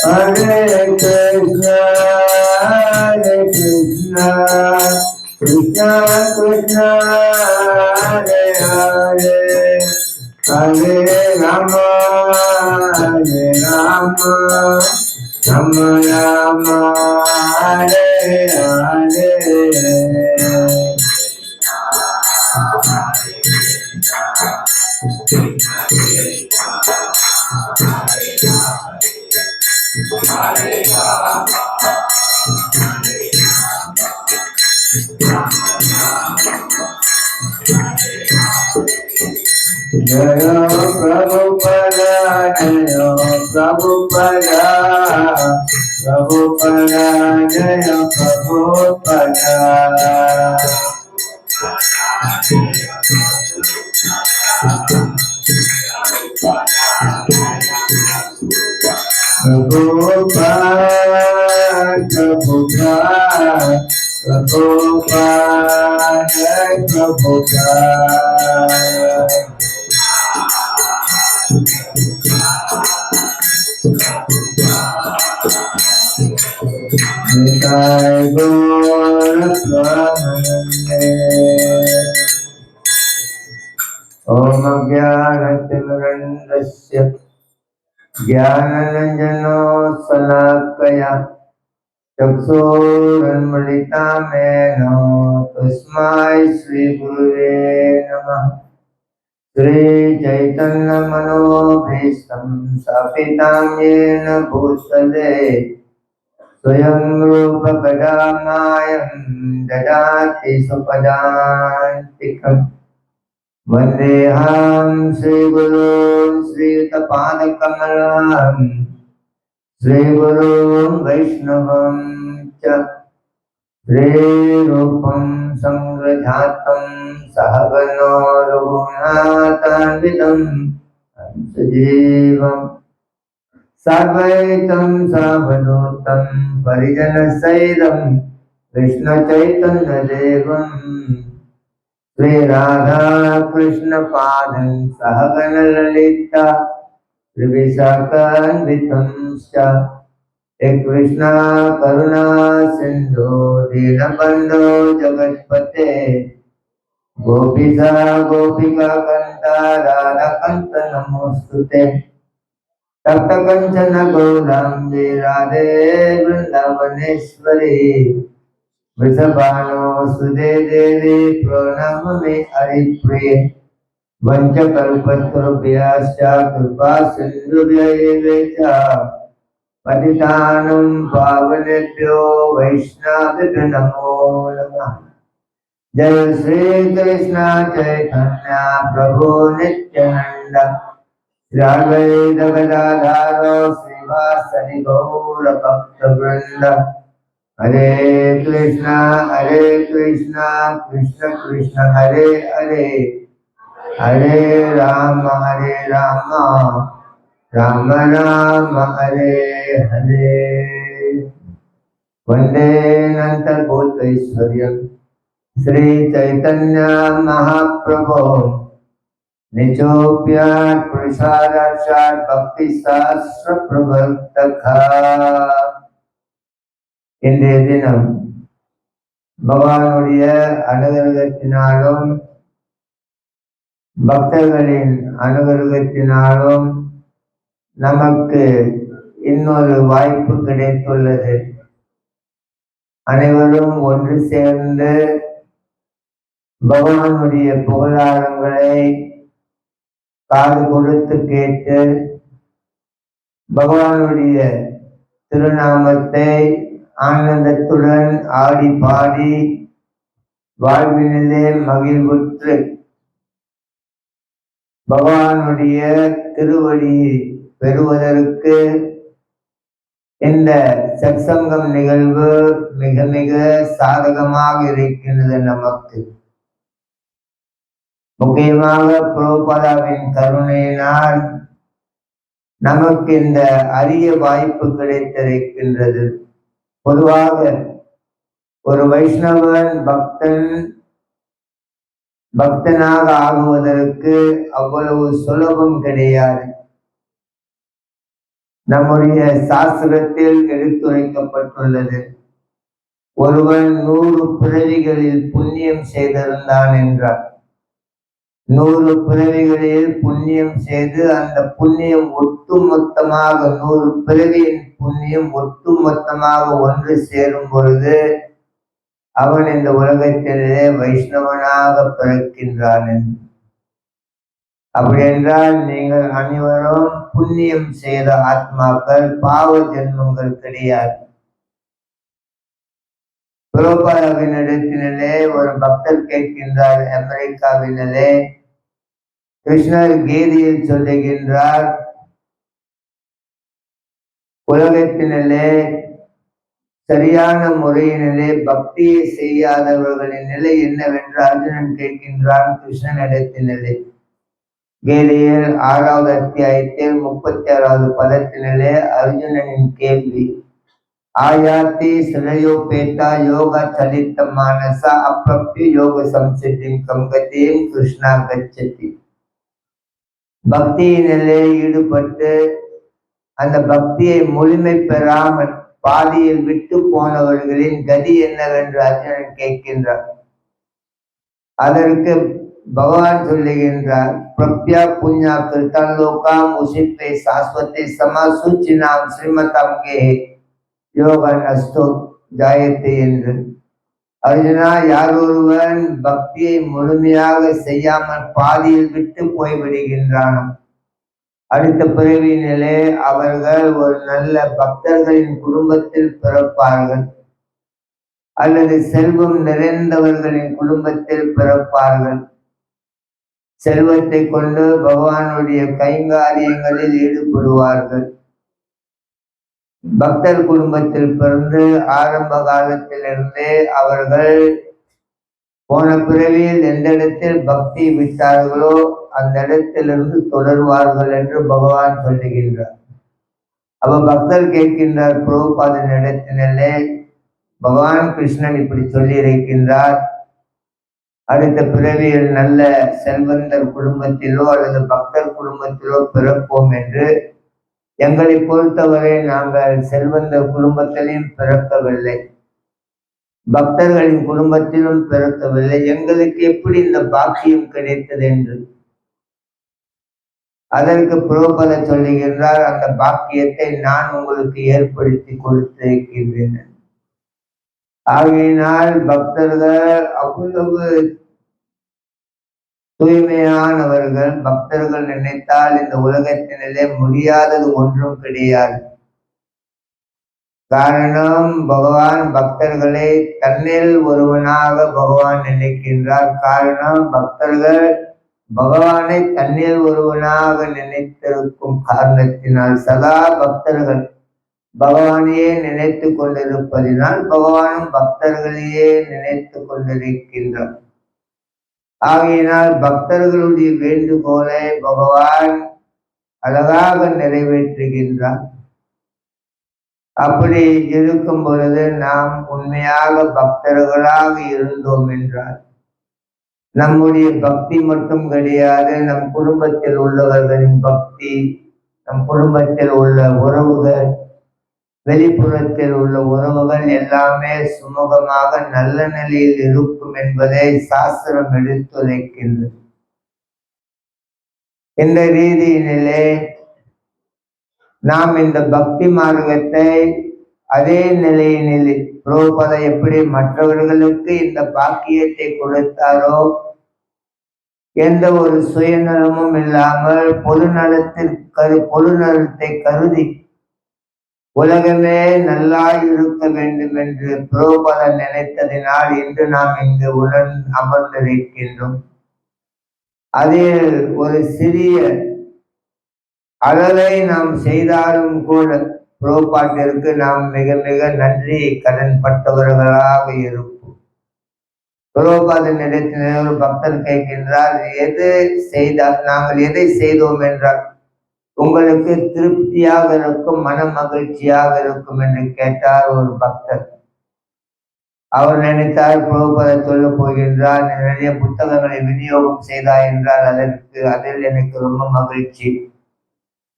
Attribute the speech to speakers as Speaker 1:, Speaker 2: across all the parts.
Speaker 1: Hare Krishna, Hare Krishna, Krishna Krishna, Hare Hare, Hare Rama, Hare Rama, Rama Rama, Hare Hare. Jaya Prabhupada, Jaya Prabhupada, Prabhupada, Jaya Prabhupada. Prabhupada, Prabhupada, Prabhupada, Prabhupada. Nitai Gaur Pramanande. Om Jnanatirandasya Jnananjano Salakaya Chakshurunmilitam Meno Tasmai Shri Gurave Namah. Shri Chaitanya Manobhishtam Sthapitam Yena Bhutale Swayam Rupa Kadamayam Dadati Supadantikam Vandeham Shri Guru Shri Tapadakamalam Shri Guru Vaishnavam Cha Shri Rupam Sangrajatam Sahagano Raghunatanvitam Sajivam Sarvaitam Savadutam Parijanasaidam Krishna Chaitanya Devam Shri Radha Krishna Padan Sahagana Lalita Trivisakanvitam Sya He Krishna Karuna Sindhu Dinabandhu Jagatpate Gopisa Gopika Kanta Radha Kanta Namostute Tapta Kanchana Gaurambi Radhe Vrindavaneshwari Vrisabhano Sude Devi Pranamami Haripriye Vanchakalpatarubhyascha Kripa Sindhubhyayevecha Patitanam Pavanebhyo Vaishnavibhyo Namo Namah. Jai Shri Krishna Chaitanya Prabhu Nityananda Shri Advaita Gadadhara Srivasadi Gaura Bhakta Vrinda Hare Krishna Krishna Krishna Hare Hare Hare Rama Rama Rama Hare Hare. Vande Nantar Bhuteshwaryam Shri Chaitanya Mahaprabhu Nichopyat Prasarashat Bhakti Sastra Pravartaka. இன்றைய தினம் பகவானுடைய அனுகிரகத்தினாலும் பக்தர்களின் அனுகிரகத்தினாலும் நமக்கு இன்னொரு வாய்ப்பு கிடைத்துள்ளது. அனைவரும் ஒன்று சேர்ந்து பகவானுடைய புகழாரங்களை காது கொடுத்து கேட்டு பகவானுடைய திருநாமத்தை ஆனந்தத்துடன் ஆடி பாடி வாழ்வினிலே மகிழ்வுற்று பகவானுடைய திருவடியை பெறுவதற்கு இந்த சத்சங்கம் நிகழ்வு மிக மிக சாதகமாக இருக்கின்றது. நமக்கு முக்கியமாக பிரபுபாதாவின் கருணையினால் நமக்கு இந்த அரிய வாய்ப்பு கிடைத்திருக்கின்றது. பொதுவாக ஒரு வைஷ்ணவன் பக்தனாக ஆகுவதற்கு அவ்வளவு சுலபம் கிடையாது. நம்முடைய சாஸ்திரத்தில் எடுத்துரைக்கப்பட்டுள்ளது. ஒருவன் 100 பிறவிகளில் புண்ணியம் செய்திருந்தான் என்றார். 100 பிறவிகளில் புண்ணியம் செய்து அந்த புண்ணியம் ஒட்டுமொத்தமாக 100 பிறவியின் புண்ணியம் ஒட்டுமொத்தமாக ஒன்று சேரும் பொழுது அவன் இந்த உலகத்திலே வைஷ்ணவனாக பிறக்கின்றான். அப்படி என்றால் நீங்கள் அனைவரும் புண்ணியம் செய்த ஆத்மாக்கள், பாவ ஜென்மங்கள் கிடையாது. பிரபுபாதாவினிடத்திலே ஒரு பக்தர் கேட்கின்றார், அமெரிக்காவினிலே. கிருஷ்ணர் கீதையில் சொல்லுகின்றார், உலகத்தினிலே சரியான முறையினிலே பக்தியை செய்யாதவர்களின் நிலை என்னவென்று அர்ஜுனன் கேட்கின்றான் கிருஷ்ணனிடத்தினிலே. கீதையில் 6வது அத்தியாயத்தில் 36வது பதத்தினிலே அர்ஜுனனின் கேள்வி, ஆயாத்தி சிலயோபேதா யோகா சலித்த மானச அப்பிரப்ய யோக சம்சித்தின் கங்கத்தையும் கிருஷ்ணா கச்சதி. பக்தியினிலே ஈடுபட்டு அந்த பக்தியை முழுமை பெறாமல் பாதியில் விட்டு போனவர்களின் கதி என்னவென்று அர்ஜுனன் கேட்கின்றார். அதற்கு பகவான் சொல்லுகின்றார், பிரப்யா புண்ணியா கிருத்தன் லோகாம் உசிப்பே சாஸ்வத்தை சமா சூச்சினாம் ஸ்ரீமதாம் கே யோக நஸ்தோ ஜாயத்தை என்று. அர்ஜுனா, யார் ஒருவன் பக்தியை முழுமையாக செய்யாமல் பாதியில் விட்டு போய்விடுகின்றானோ அடுத்த பிறவியினிலே அவர்கள் ஒரு நல்ல பக்தர்களின் குடும்பத்தில் பிறப்பார்கள் அல்லது செல்வம் நிறைந்தவர்களின் குடும்பத்தில் பிறப்பார்கள். செல்வத்தை கொண்டு பகவானுடைய கைங்காரியங்களில் ஈடுபடுவார்கள். பக்தர் குடும்பத்தில் பிறந்து ஆரம்ப காலத்திலிருந்தே அவர்கள் போன பிறவியில் எந்த இடத்தில் பக்தி விட்டார்களோ அந்த இடத்திலிருந்து தொடர்வார்கள் என்று பகவான் சொல்லுகின்றார். அவ பக்தர் கேட்கின்றார் பிரபுபாதன் இடத்தினிலே, பகவான் கிருஷ்ணன் இப்படி சொல்லி இருக்கின்றார், அடுத்த பிறவியில் நல்ல செல்வந்தர் குடும்பத்திலோ அல்லது பக்தர் குடும்பத்திலோ பிறப்போம் என்று. எங்களை பொறுத்தவரை நாங்கள் செல்வந்தர் குடும்பத்திலையும் பிறக்கவில்லை, பக்தர்களின் குடும்பத்திலும் பிறக்கவில்லை. எங்களுக்கு எப்படி இந்த பாக்கியம் கிடைத்தது என்று. அதற்கு பிரபுபாத சொல்லுகின்றார், அந்த பாக்கியத்தை நான் உங்களுக்கு ஏற்படுத்தி கொடுத்திருக்கின்றேன். ஆகையினால் பக்தர்கள் அவ்வளவு தூய்மையானவர்கள். பக்தர்கள் நினைத்தால் இந்த உலகத்தினிலே முடியாதது ஒன்றும் கிடையாது. காரணம், பகவான் பக்தர்களை தன்னில் ஒருவனாக பகவான் நினைக்கின்றார். காரணம், பக்தர்கள் பகவானை தன்னில் ஒருவனாக நினைத்திருக்கும் காரணத்தினால், சதா பக்தர்கள் பகவானையே நினைத்து கொண்டிருப்பதினால் பகவானும் பக்தர்களையே நினைத்து கொண்டிருக்கின்றார். ஆகையினால் பக்தர்களுடைய வேண்டுகோளை பகவான் அழகாக நிறைவேற்றுகின்றார். அப்படி இருக்கும் பொழுது நாம் உண்மையாக பக்தர்களாக இருந்தோம் என்றால் நம்முடைய பக்தி மட்டும் கிடையாது, நம் குடும்பத்தில் உள்ளவர்களின் பக்தி, நம் குடும்பத்தில் உள்ள உறவுகள், வெளிப்புறத்தில் உள்ள உறவுகள் எல்லாமே சுமூகமாக நல்ல நிலையில் இருக்கும் என்பதை சாஸ்திரம் எடுத்துரைக்கின்றது. இந்த ரீதியினிலே நாம் இந்த பக்தி மார்க்கத்தை அதே நிலையினில் பிரபுபாத எப்படி மற்றவர்களுக்கு இந்த பாக்கியத்தை கொடுத்தாரோ, எந்த ஒரு சுயநலமும் இல்லாமல் பொதுநலத்தை கருதி உலகமே நல்லா இருக்க வேண்டும் என்று பிரபுபாத நினைத்ததினால் இன்று நாம் இங்கு அமர்ந்திருக்கின்றோம். அதில் ஒரு சிறிய அளவை நாம் செய்தாலும் கூட பிரபுபாட்டிற்கு நாம் மிக மிக நன்றி கடன் பட்டவர்களாக இருப்போம். பிரபுபாதன் இடத்திலே ஒரு பக்தர் கேட்கின்றார், நாங்கள் எதை செய்தோம் என்றால் உங்களுக்கு திருப்தியாக இருக்கும், மன மகிழ்ச்சியாக இருக்கும் என்று கேட்டார் ஒரு பக்தர். அவர் நினைத்தார் பிரபுபாத சொல்ல போகின்றார், நிறைய புத்தகங்களை விநியோகம் செய்தார் என்றால் அதில் எனக்கு ரொம்ப மகிழ்ச்சி.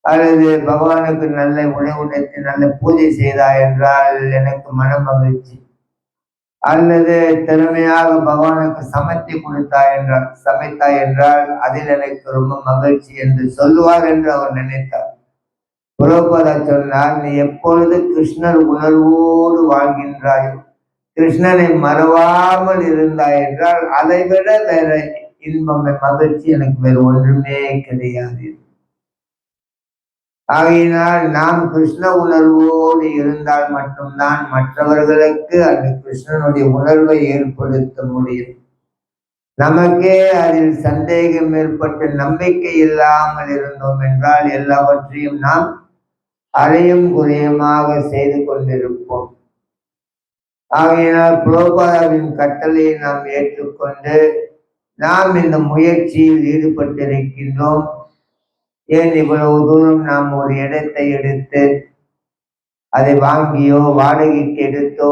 Speaker 1: அல்லது பகவானுக்கு நல்ல உணவுடைத்து நல்ல பூஜை செய்தாய் என்றால் எனக்கு மன மகிழ்ச்சி. அல்லது திறமையாக பகவானுக்கு சமைத்தாய் என்றால் அதில் எனக்கு ரொம்ப மகிழ்ச்சி என்று சொல்லுவார் என்று அவர் நினைத்தார். பிரபுபாதா சொன்னார், நீ எப்பொழுது கிருஷ்ணர் உணர்வோடு வாழ்கின்றாயோ, கிருஷ்ணனை மறவாமல் இருந்தாய் என்றால் அதைவிட வேற இன்பம் மகிழ்ச்சி எனக்கு வேறு ஒன்றுமே கிடையாது. ஆகையினால் நாம் கிருஷ்ண உணர்வோடு இருந்தால் மட்டும்தான் மற்றவர்களுக்கு அந்த கிருஷ்ணனுடைய உணர்வை ஏற்படுத்த முடியும். நமக்கே அதில் சந்தேகம் ஏற்பட்டு நம்பிக்கை இல்லாமல் இருந்தோம் என்றால் எல்லாவற்றையும் நாம் அறையும் குறையுமாக செய்து கொண்டிருப்போம். ஆகையினால் பிரபுபாதாவின் கட்டளையை நாம் ஏற்றுக்கொண்டு நாம் இந்த முயற்சியில் ஈடுபட்டிருக்கின்றோம். ஏன் இவ்வளவு தூரம் நாம் ஒரு இடத்தை எடுத்து அதை வாங்கியோ வாடகைக்கு எடுத்தோ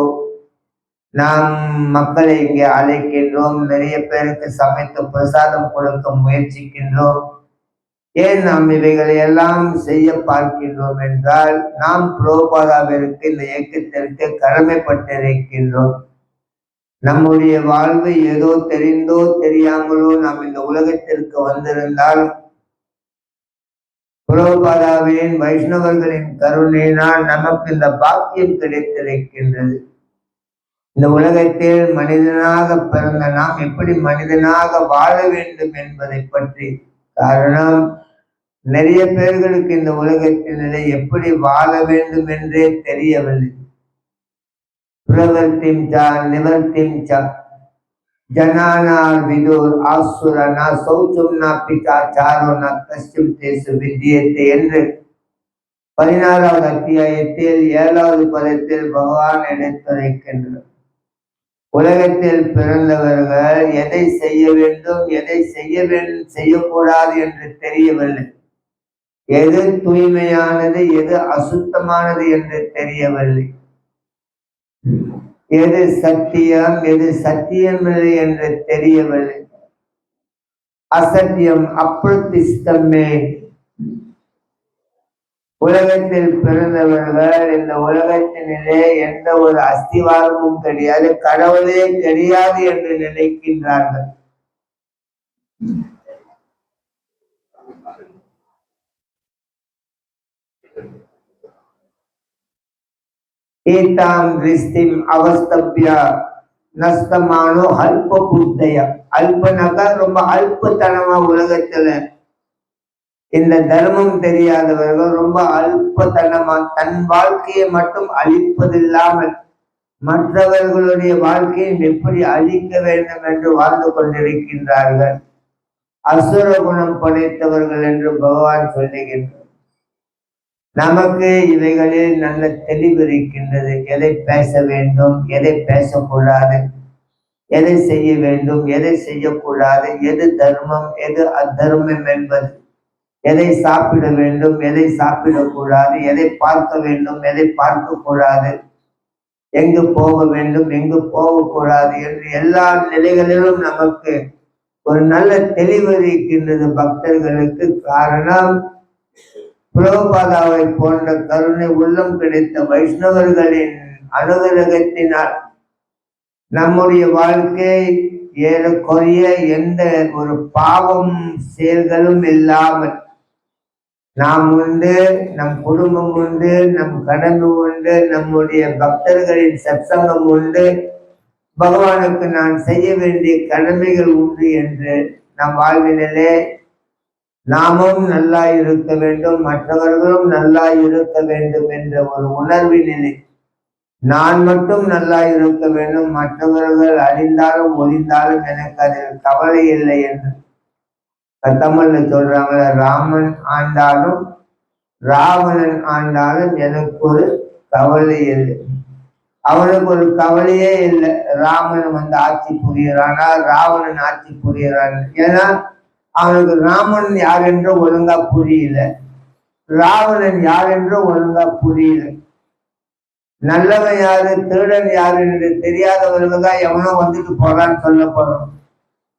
Speaker 1: நாம் மக்களை இங்கே அழைக்கின்றோம், நிறைய பேருக்கு சமைத்து பிரசாதம் கொடுக்க முயற்சிக்கின்றோம். ஏன் நாம் இவைகளை எல்லாம் செய்ய பார்க்கின்றோம் என்றால் நாம் பிரபுபாதாவிற்கு இந்த இயக்கத்திற்கு கடமைப்பட்டிருக்கின்றோம். நம்முடைய வாழ்வு ஏதோ தெரிந்தோ தெரியாமலோ நாம் இந்த உலகத்திற்கு வந்திருந்தால் பிரபுபாதாவின் வைஷ்ணவர்களின் கருணையினால் நமக்கு இந்த பாக்கியம் கிடைத்திருக்கின்றது. இந்த உலகத்தில் மனிதனாக பிறந்த நாம் எப்படி மனிதனாக வாழ வேண்டும் என்பதை பற்றி, காரணம் நிறைய பேர்களுக்கு இந்த உலகத்தினிலே எப்படி வாழ வேண்டும் என்றே தெரியவில்லை. பிரவர்த்திம் ச நிவர்த்திம் ச ஜனானார் விதூர் ஆசுரனா சௌச்சம் நா பிதா சாரோனா கஷ்டம் தேசு வித்தியத்தை என்று 16வது அத்தியாயத்தில் 7வது பதத்தில் பகவான் எடுத்துரைக்கின்றார். உலகத்தில் பிறந்தவர்கள் எதை செய்ய வேண்டும் எதை செய்யக்கூடாது என்று தெரியவில்லை. எது தூய்மையானது எது அசுத்தமானது என்று தெரியவில்லை. எது சத்தியம் எது சத்தியமில்லை என்று தெரியவில்லை. அசத்தியம் அப்பிரதிஷ்டமே. உலகத்தில் பிறந்தவர்கள் இந்த உலகத்தினிலே எந்த ஒரு அஸ்திவாரமும் கிடையாது, கடவுளே கிடையாது என்று நினைக்கின்றார்கள். ஏதாம் கிறிஸ்திம் அவஸ்தப்யா நஸ்தமானோ அல்ப புத்தைய. அல்பனாக்கா ரொம்ப அல்பத்தனமா உலகத்துல இந்த தர்மம் தெரியாதவர்கள் ரொம்ப அல்பத்தனமா தன் வாழ்க்கையை மட்டும் அழிப்பதில்லாமல் மற்றவர்களுடைய வாழ்க்கையை எப்படி அழிக்க வேண்டும் என்று வாழ்ந்து கொண்டிருக்கின்றார்கள். அசுர குணம் படைத்தவர்கள் என்று பகவான் சொல்லுகின்றார். நமக்கு இவைகளில் நல்ல தெளிவு இருக்கின்றது. எதை பேச வேண்டும் எதை பேசக்கூடாது, எதை செய்ய வேண்டும் எதை செய்யக்கூடாது, எது தர்மம் எது அதர்மம் என்பது, எதை சாப்பிட வேண்டும் எதை சாப்பிடக்கூடாது, எதை பார்க்க வேண்டும் எதை பார்க்க கூடாது, எங்கு போக வேண்டும் எங்கு போகக்கூடாது என்று எல்லா நிலைகளிலும் நமக்கு ஒரு நல்ல தெளிவு இருக்கின்றது பக்தர்களுக்கு. காரணம் பிரபுபாதாவை போன்ற கருணை உள்ளம் கிடைத்த வைஷ்ணவர்களின் அனுகிரகத்தினால் நம்முடைய வாழ்க்கை ஏறக்குறைய எந்த ஒரு பாவம் செயல்களும் இல்லாமல் நாம் உண்டு, நம் குடும்பம் உண்டு, நம் கடமை உண்டு, நம்முடைய பக்தர்களின் சத்சங்கம் உண்டு, பகவானுக்கு நான் செய்ய வேண்டிய கடமைகள் உண்டு என்று நம் வாழ்வினிலே நாமும் நல்லா இருக்க வேண்டும், மற்றவர்களும் நல்லா இருக்க வேண்டும் என்ற ஒரு உணர்வினிலே நான் மட்டும் நல்லா இருக்க வேண்டும், மற்றவர்கள் அழிந்தாலும் ஒழிந்தாலும் எனக்கு அதில் கவலை இல்லை என்று தமிழ்ல சொல்றாங்க. ராமன் ஆண்டாலும் ராவணன் ஆண்டாலும் எனக்கு ஒரு கவலை இல்லை. அவனுக்கு ஒரு கவலையே இல்லை. ராமன் ஆட்சி புரிகிறானா ராவணன் ஆட்சி புரிகிறான். ஏன்னா அவனுக்கு ராமன் யார் என்று ஒழுங்கா புரியல, ராவணன் யார் என்று ஒழுங்கா புரியல. நல்லவன் யாரு திருடன் யாரு என்று தெரியாதவர்கள் தான் எவனோ வந்துட்டு போறான்னு சொல்லப்படும்.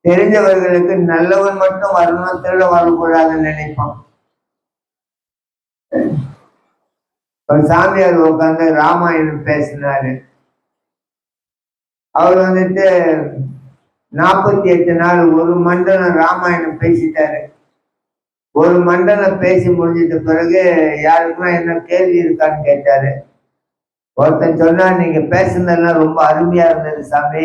Speaker 1: தெரிஞ்சவர்களுக்கு நல்லவன் மட்டும் வரணும் திருடன் வரக்கூடாதுன்னு நினைப்பான். ஒரு சாமியார் உட்காந்து ராமாயணம் பேசினாரு. அவர் வந்துட்டு 48 நாள் ஒரு மண்டலம் ராமாயணம் பேசிட்டாரு. ஒரு மண்டலம் பேசி முடிஞ்சிட்ட பிறகு யாருக்குன்னா என்ன கேள்வி இருக்கான்னு கேட்டாரு. ஒருத்தன் சொன்னா, நீங்க பேசுனதெல்லாம் ரொம்ப அருமையா இருந்தது சாமி,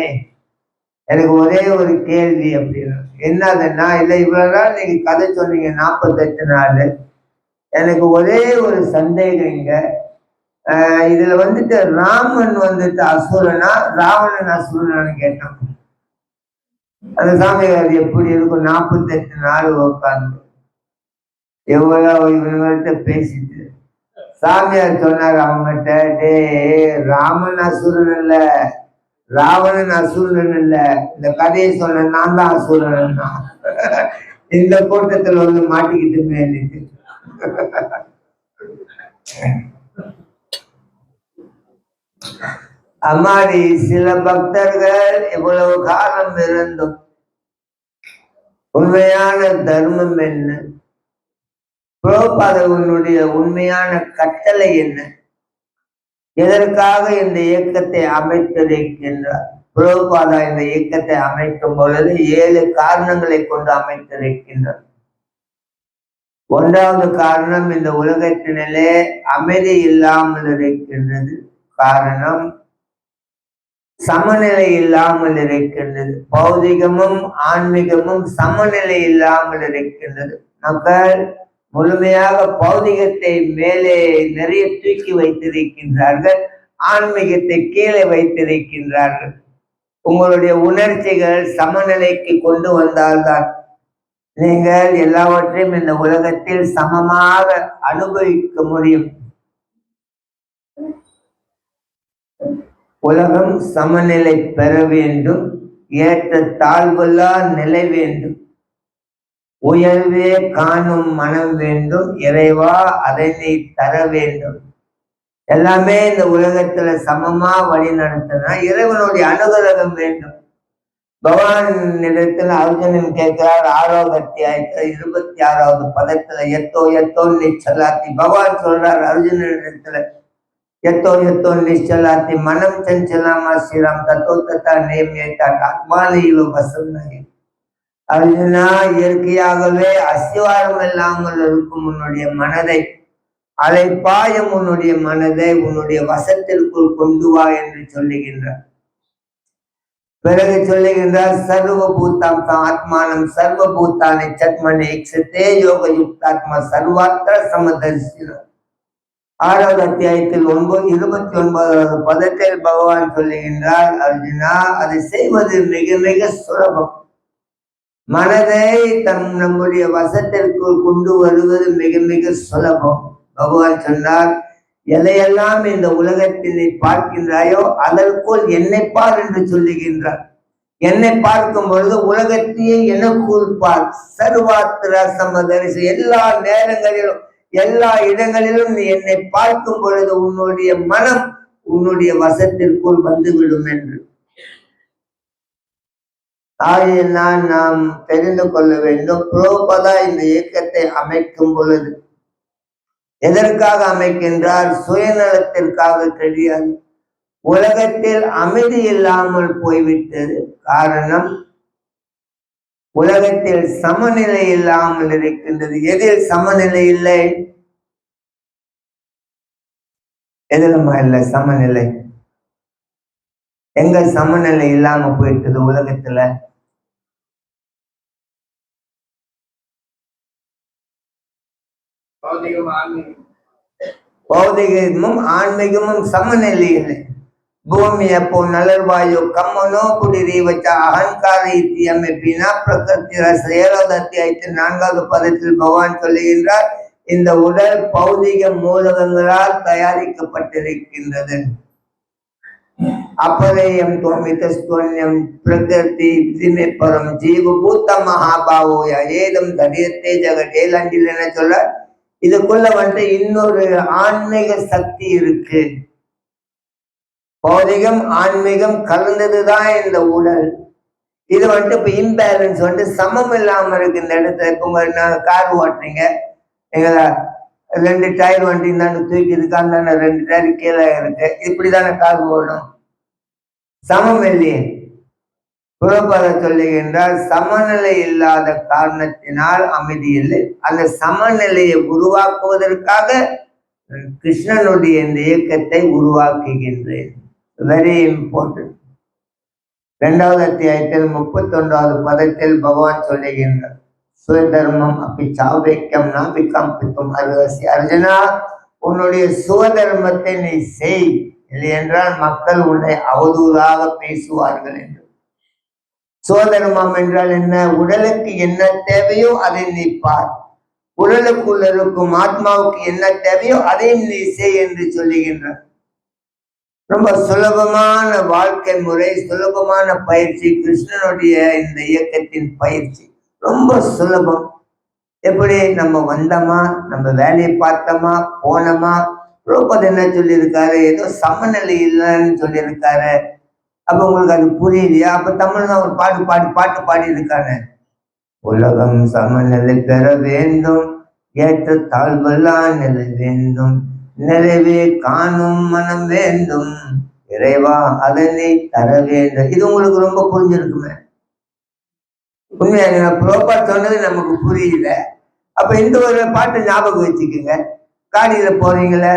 Speaker 1: எனக்கு ஒரே ஒரு கேள்வி அப்படின்னு. என்னதுன்னா, இல்லை இவ்வளவு நாள் நீங்க கதை சொன்னீங்க 48 நாள், எனக்கு ஒரே ஒரு சந்தேகம் இங்க. இதுல வந்துட்டு ராமன் வந்துட்டு அசுரனா ராவணன் அசுரனான்னு கேட்டான். அந்த சாமியார் எப்படி இருக்கும் 48 நாள் உட்காந்து எவ்வளவு இவங்கள்ட்ட பேசிட்டு சாமியார் சொன்னார் அவங்ககிட்ட, டே ராமன் அசுரன் இல்ல, ராவணன் அசுரன் இல்ல, இந்த கதையை சொன்ன நான் தான் அசுரன். இந்த கூட்டத்தில் வந்து மாட்டிக்கிட்டுமே. அம்மாடி, சில பக்தர்கள் எவ்வளவு காலம் இருந்தும் உண்மையான தர்மம் என்ன, புரோபாதவனுடைய உண்மையான கட்டளை என்ன, எதற்காக இந்த இயக்கத்தை அமைத்திருக்கின்றார்? புரோபாதா இந்த இயக்கத்தை அமைக்கும் பொழுது 7 காரணங்களை கொண்டு அமைத்திருக்கின்றார். 1வது காரணம், இந்த உலகத்தினிலே அமைதி இல்லாமல் இருக்கின்றது. காரணம், சமநிலை இல்லாமல் இருக்கின்றது. பௌதிகமும் ஆன்மீகமும் சமநிலை இல்லாமல் இருக்கின்றது. மக்கள் முழுமையாக பௌதிகத்தை மேலே நிறைய தூக்கி வைத்திருக்கின்றார்கள், ஆன்மீகத்தை கீழே வைத்திருக்கின்றார்கள். உங்களுடைய உணர்ச்சிகள் சமநிலைக்கு கொண்டு வந்தால்தான் நீங்கள் எல்லாவற்றையும் இந்த உலகத்தில் சமமாக அனுபவிக்க முடியும். உலகம் சமநிலை பெற வேண்டும், ஏற்ற தாழ்வுல்லா நிலை வேண்டும், உயர்வே காணும் மனம் வேண்டும், இறைவா அதை நீ தர வேண்டும். எல்லாமே இந்த உலகத்துல சமமா வழி நடத்தினா இறைவனுடைய அனுகிரகம் வேண்டும். பகவான் இடத்துல அர்ஜுனன் கேட்கிறார் 6வது அத்தியாயத்துல 26வது பதத்துல, எத்தோ எத்தோ நிச்சலாத்தி. பகவான் சொல்றார் அர்ஜுனனிடத்துல, எத்தோ எத்தோ நிச்சலாத்தி மனம் சஞ்சலாமா ஸ்ரீராம் தத்தோ தத்தா நேமியத்தா ஆத்மானியோ வசன்னாகி. அர்ஜுனா, இயற்கையாகவே அஸ்திவாரம் இல்லாமல் இருக்கும் உன்னுடைய மனதை, அலைப்பாயம் உன்னுடைய மனதை உன்னுடைய வசத்திற்குள் கொண்டு வா என்று சொல்லுகின்றார். பிறகு சொல்லுகின்றார், சர்வ பூத்தாம் ஆத்மானம் சர்வ பூத்தானை சத்மனை எக்ஸத்தே யோக யுக்தாத்மா சர்வாத்திர சமதர்சினார். 6வது அத்தியாயத்தில் 29வது பதத்தில் பகவான் சொல்லுகின்றார், அர்ஜுனா, அதை செய்வது மிக மிக சுலபம். மனதை நம்முடைய வசத்திற்குள் கொண்டு வருவது மிக மிக சுலபம். பகவான் சொன்னார், எதையெல்லாம் இந்த உலகத்தில் பார்க்கின்றாயோ அதற்குள் என்னை பார் என்று சொல்லுகின்றார். என்னை பார்க்கும் பொழுது உலகத்தையே எனக்குள் பார். சர்வாத்திர சமதரிசி, எல்லா நேரங்களிலும் எல்லா இடங்களிலும் நீ என்னை பார்க்கும் பொழுது உன்னுடைய மனம் உன்னுடைய வசத்திற்குள் வந்துவிடும் என்று. ஆகையினால் நாம் தெரிந்து கொள்ள வேண்டும், புரோபதா இந்த இயக்கத்தை அமைக்கும் பொழுது எதற்காக அமைக்கின்றார்? சுயநலத்திற்காக கிடையாது. உலகத்தில் அமைதி இல்லாமல் போய்விட்டது. காரணம், உலகத்தில் சமநிலை இல்லாமல் இருக்கின்றது. எதில் சமநிலை இல்லை? எதிலுமா இல்லை சமநிலை? எங்க சமநிலை இல்லாம போயிட்டது உலகத்துல? பௌதிகமும் ஆன்மீகமும் சமநிலை இல்லை. பூமி அப்போ நலர்வாயு கம்மனோ குடிரி வச்ச அகங்கார இத்தியமைப்பினா பிரகிருதி ரச 7வது அத்தியாயத்தில் 4வது பதத்தில் பகவான் சொல்லுகின்றார், இந்த உடல் பௌதிக மூலகங்களால் தயாரிக்கப்பட்டிருக்கின்றது. अपरेयम त्वमितस्त्वन्यम प्रकृति विधिमेपरम जीवभूत महाभाவோய ஏதம் தரியத்தே ஜகதே லண்டில் என்ன சொல்ல, இதுக்குள்ள வந்து இன்னொரு ஆன்மீக சக்தி இருக்கு. பௌதிகம் ஆன்மீகம் கலந்ததுதான் இந்த உடல். இது வந்துட்டு இப்ப இம்பேலன்ஸ் வந்து சமம் இல்லாம இருக்கு இந்த இடத்துல. இப்ப உங்க கார் ஓட்டுறீங்க, எங்களா 2 டயர் வண்டி தானே தூக்கி இருக்காங்க, 2 டயர் கீழே இருக்கு, இப்படிதானே கார் ஓடும். சமம் இல்லையே. புறப்பட சொல்லுகின்றால் சமநிலை இல்லாத காரணத்தினால் அமைதி இல்லை. அந்த சமநிலையை உருவாக்குவதற்காக கிருஷ்ணனுடைய இந்த இயக்கத்தை உருவாக்குகின்றேன். Very important. 2வது அத்தியாயத்தில் 31வது பதத்தில் பகவான் சொல்லுகின்றார், சுயதர்மம் அப்படி சாவேக்கம் நாபிக்கம் பித்தும் அருகசி. அர்ஜுனா, உன்னுடைய சுவதர்மத்தை நீ செய், இல்லை என்றால் மக்கள் உன்னை அவதூறாக பேசுவார்கள் என்று. சுவதர்மம் என்றால் என்ன? உடலுக்கு என்ன தேவையோ அதை நீ பார், உடலுக்குள்ள இருக்கும் ஆத்மாவுக்கு என்ன தேவையோ அதை நீ செய் என்று சொல்லுகின்றார். ரொம்ப சுலபமான வாழ்க்கை முறை, சுலபமான பயிற்சி. கிருஷ்ணனுடைய இந்த இயக்கத்தின் பயிற்சி ரொம்ப சுலபம். எப்படி? நம்ம வந்தோமா, நம்ம வேலையை பார்த்தோமா, போனோமா. ரொம்ப என்ன சொல்லியிருக்காரு? ஏதோ சமநிலை இல்லைன்னு சொல்லியிருக்காரு. அப்ப உங்களுக்கு அது புரியலையா? அப்ப தமிழ் தான் ஒரு பாட்டு பாடி இருக்காங்க. உலகம் சமநிலை பெற வேண்டும், ஏற்ற தாழ்வெல்லாம் நிலை வேண்டும், நிறைவே காணும் மனம் வேண்டும், இறைவா அதனை தர வேண்டும். இது உங்களுக்கு ரொம்ப புரிஞ்சிருக்குமே. உண்மையாக புரோபாட் சொன்னது நமக்கு புரியல. அப்ப இந்த ஒரு பாட்டு ஞாபகம் வச்சுக்கோங்க. காடியில போறீங்களே,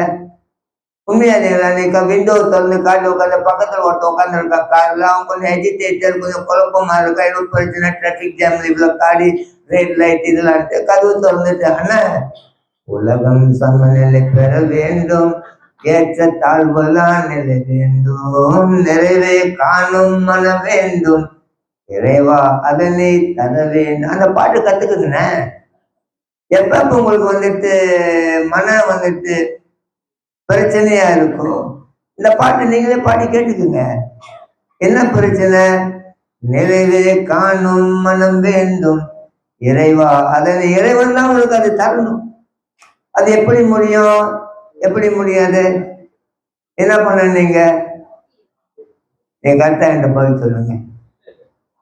Speaker 1: உண்மையா நீங்க விண்டோ திறந்து காட்டில் உட்காந்து பக்கத்துல ஒருத்த உட்காந்து இருக்கா கார்ல, அவங்க கொஞ்சம் எஜிடேட்டர், கொஞ்சம் குழப்பமா இருக்கா, ஏதோ பிரச்சனை, டிராபிக் ஜாம்ல இவ்வளவு காடி, ரெட் லைட் இதெல்லாம் கதவு திறந்துட்டு, ஆனா உலகம் சமநிலை பெற வேண்டும், ஏற்ற தாழ்வெல்லாம் நிலை வேண்டும், நிறைவே காணும் மனம் வேண்டும், இறைவா அதனை தர வேண்டும். அந்த பாட்டு கத்துக்குதுண்ணே. எப்ப உங்களுக்கு வந்துட்டு மனம் வந்துட்டு பிரச்சனையா இருக்கும், இந்த பாட்டு நீங்களே பாடி கேட்டுக்குங்க. என்ன பிரச்சனை? நிறைவே காணும் மனம் வேண்டும், இறைவா அதனை இறைவன் தான் உங்களுக்கு அது தரணும். அது எப்படி முடியும்? எப்படி முடியாது? என்ன பண்ண நீங்க கரெக்டா என்ற பதில் சொல்லுங்க.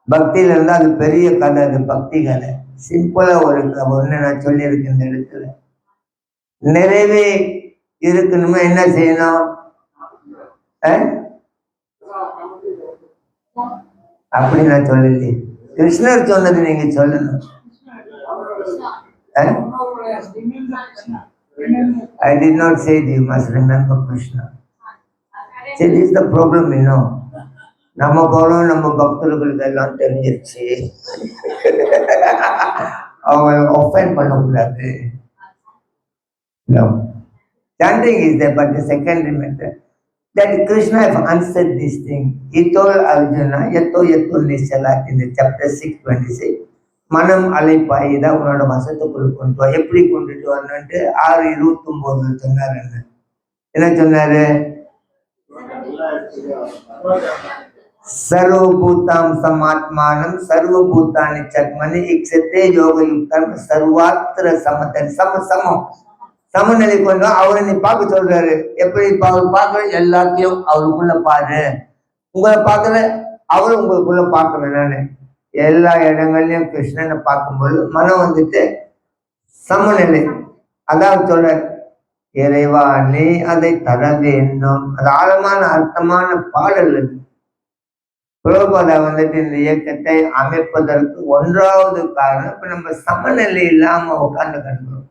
Speaker 1: பக்தியில இருந்தா அது பெரிய கதை, அது பக்தி கதை. சிம்பிளா ஒரு ஒண்ணு நான் சொல்லியிருக்கேன் இந்த இடத்துல. நிறைவே இருக்கணுமா என்ன செய்யணும்? அப்படி நான் சொல்லலையே, கிருஷ்ணர் சொன்னது நீங்க சொல்லணும். I did not say you must remember Krishna. See, this is the problem, you know. நம்ம போறோம், நம்ம பக்தர்களுக்கு எல்லாம் தெரிஞ்சிருச்சு, அவங்க ஒஃபெண்ட் பண்ணக்கூடாது. No. Chanting is there, but the secondary matter. That Krishna have answered this thing. He told Arjuna, Yato Yato Nishala in the chapter 6:26. மனம் அலைப்பாயுதா உன்னோட வசத்துக்குள் கொண்டு வா. எப்படி கொண்டுட்டு வரணும்ட்டு 6:29 சொன்னாரு. என்ன சொன்னாரு? சர்வபூதாம் சமாத்மானம் சர்வபூதானி சக்மனி இக்ஷத்தே யோகயுக்தம் சர்வாத்திர சமத்தன். சமம் சமநிலை கொண்டு அவரை நீ பார்க்க சொல்றாரு. எப்படி பார்க்கற? எல்லாத்தையும் அவருக்குள்ள பாரு. உங்களை பார்க்கல, அவரு உங்களுக்குள்ள பார்க்கணும். நானு எல்லா இடங்கள்லயும் கிருஷ்ணனை பார்க்கும்போது மனம் வந்துட்டு சமநிலை. அதான் சொல்றாரு, இறைவா நீ அதை தர வேண்டும். அது ஆழமான அர்த்தமான பாடல். பிரபுபாதா வந்துட்டு இந்த இயக்கத்தை அமைப்பதற்கு 1வது காரணம், இப்ப நம்ம சமநிலை இல்லாம உட்கார்ந்து கிடக்கிறோம்.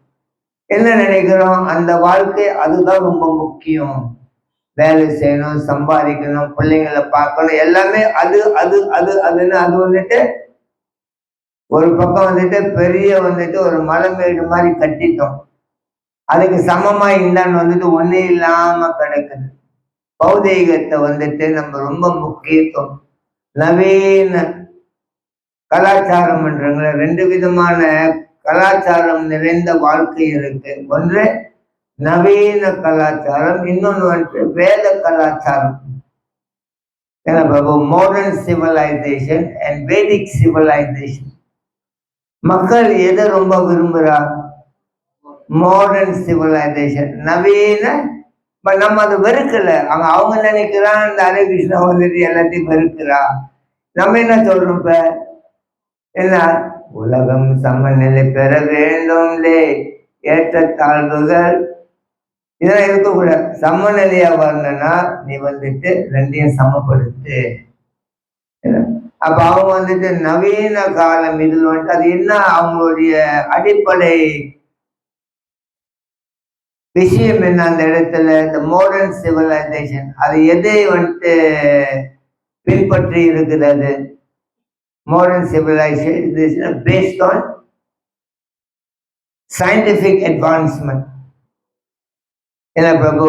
Speaker 1: என்ன நினைக்கிறோம்? அந்த வாழ்க்கை அதுதான் ரொம்ப முக்கியம். வேலை செய்யணும், சம்பாதிக்கணும், பிள்ளைங்களை பார்க்கணும், எல்லாமே அது அது அது அதுன்னு அது வந்துட்டு ஒரு பக்கம் வந்துட்டு பெரிய வந்துட்டு ஒரு மலைமேடு மாதிரி கட்டிட்டோம். அதுக்கு சமமா இந்தான்னு வந்துட்டு ஒண்ணு இல்லாம கிடக்குது. பௌதீகத்தை வந்துட்டு நம்ம ரொம்ப முக்கியத்துவம். நவீன கலாச்சாரம் என்றாங்களே, 2 விதமான கலாச்சாரம் நிறைந்த வாழ்க்கை இருக்கு. ஒன்று நவீன கலாச்சாரம், இன்னொன்று வந்துட்டு வேத கலாச்சாரம். ஏன்னா modern civilization and Vedic civilization. மக்கள் எதை ரொம்ப விரும்புறா? மாடர்ன் சிவிலைசேஷன், நவீன. நம்ம அதை வெறுக்கல. அவங்க நினைக்கிறான் இந்த ஹரே கிருஷ்ணா வந்துட்டு எல்லாத்தையும் வெறுக்கிறா. நம்ம என்ன சொல்றோம்? இப்ப என்ன? உலகம் சமநிலை பெற வேண்டும், ஏற்றத்தாழ்வுகள் இதெல்லாம் இருக்கக்கூடாது. சமநிலையா வரணும்னா நீ வந்துட்டு ரெண்டையும் சமப்படுத்து. அப்ப அவங்க வந்துட்டு நவீன காலம் இதில் வந்துட்டு அது என்ன அவங்களுடைய அடிப்படை விஷயம் என்ன அந்த இடத்துல, இந்த மாடர்ன் சிவிலைசேஷன் அது எதை வந்துட்டு பின்பற்றி இருக்கிறது? Modern civilization based on scientific advancement. என்ன பிரபு,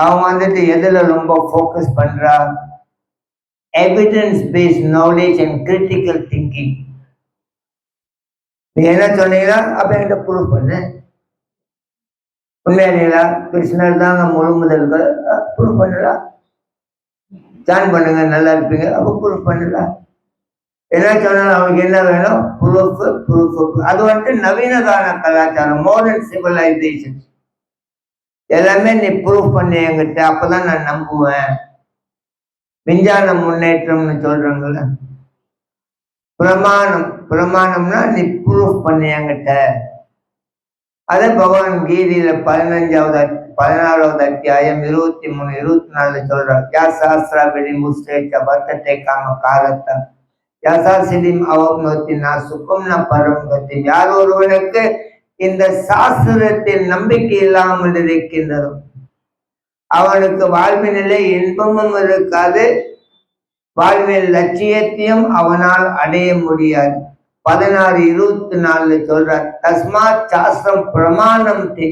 Speaker 1: அவங்க வந்துட்டு எதுல ரொம்ப ஃபோக்கஸ் பண்றா? Evidence based knowledge and critical thinking. நீ என்ன சொன்னீங்களா அப்ப என்கிட்ட ப்ரூவ் பண்ணு. உண்மையா கிருஷ்ணர் தாங்க முழு முதல்கள், ப்ரூவ் பண்ணலாம். ஜாயின் பண்ணுங்க நல்லா இருப்பீங்க, அப்ப ப்ரூவ் பண்ணலாம். என்ன சொன்னாலும் அவனுக்கு என்ன வேணும்? Proof proof. அது வந்துட்டு நவீன கால கலாச்சாரம், மாடர்ன் சிவிலைசேஷன். எல்லாமே நீ ப்ரூஃப் பண்ணி என்கிட்ட, அப்பதான் நான் நம்புவேன். விஞ்ஞான முன்னேற்றம்னு சொல்றாங்கல்ல, பிரமாணம். பிரமாணம்னா நீ ப்ரூஃப் பண்ணி என்கிட்ட. அதே பகவான் கீதையில 16வது அத்தியாயம் 23, 24 சொல்றார். யா சாஸ்திரா வெடி முஸ்டேச்ச வர்த்தத்தை காம காலத்தா யாசா சிலிம் அவக்னோத்தி நான் சுகம் நான் பரம்பத்தி. யார் ஒருவனுக்கு இந்த சாஸ்திரத்தில் நம்பிக்கை இல்லாமல் இருக்கின்றதோ அவனுக்கு வாழ்வினிலே இன்பமும் இருக்காது, வாழ்வின் லட்சியத்தையும் அவனால் அடைய முடியாது. 16:24 சொல்றார். தஸ்மாத் சாஸ்திரம் பிரமாணம் தே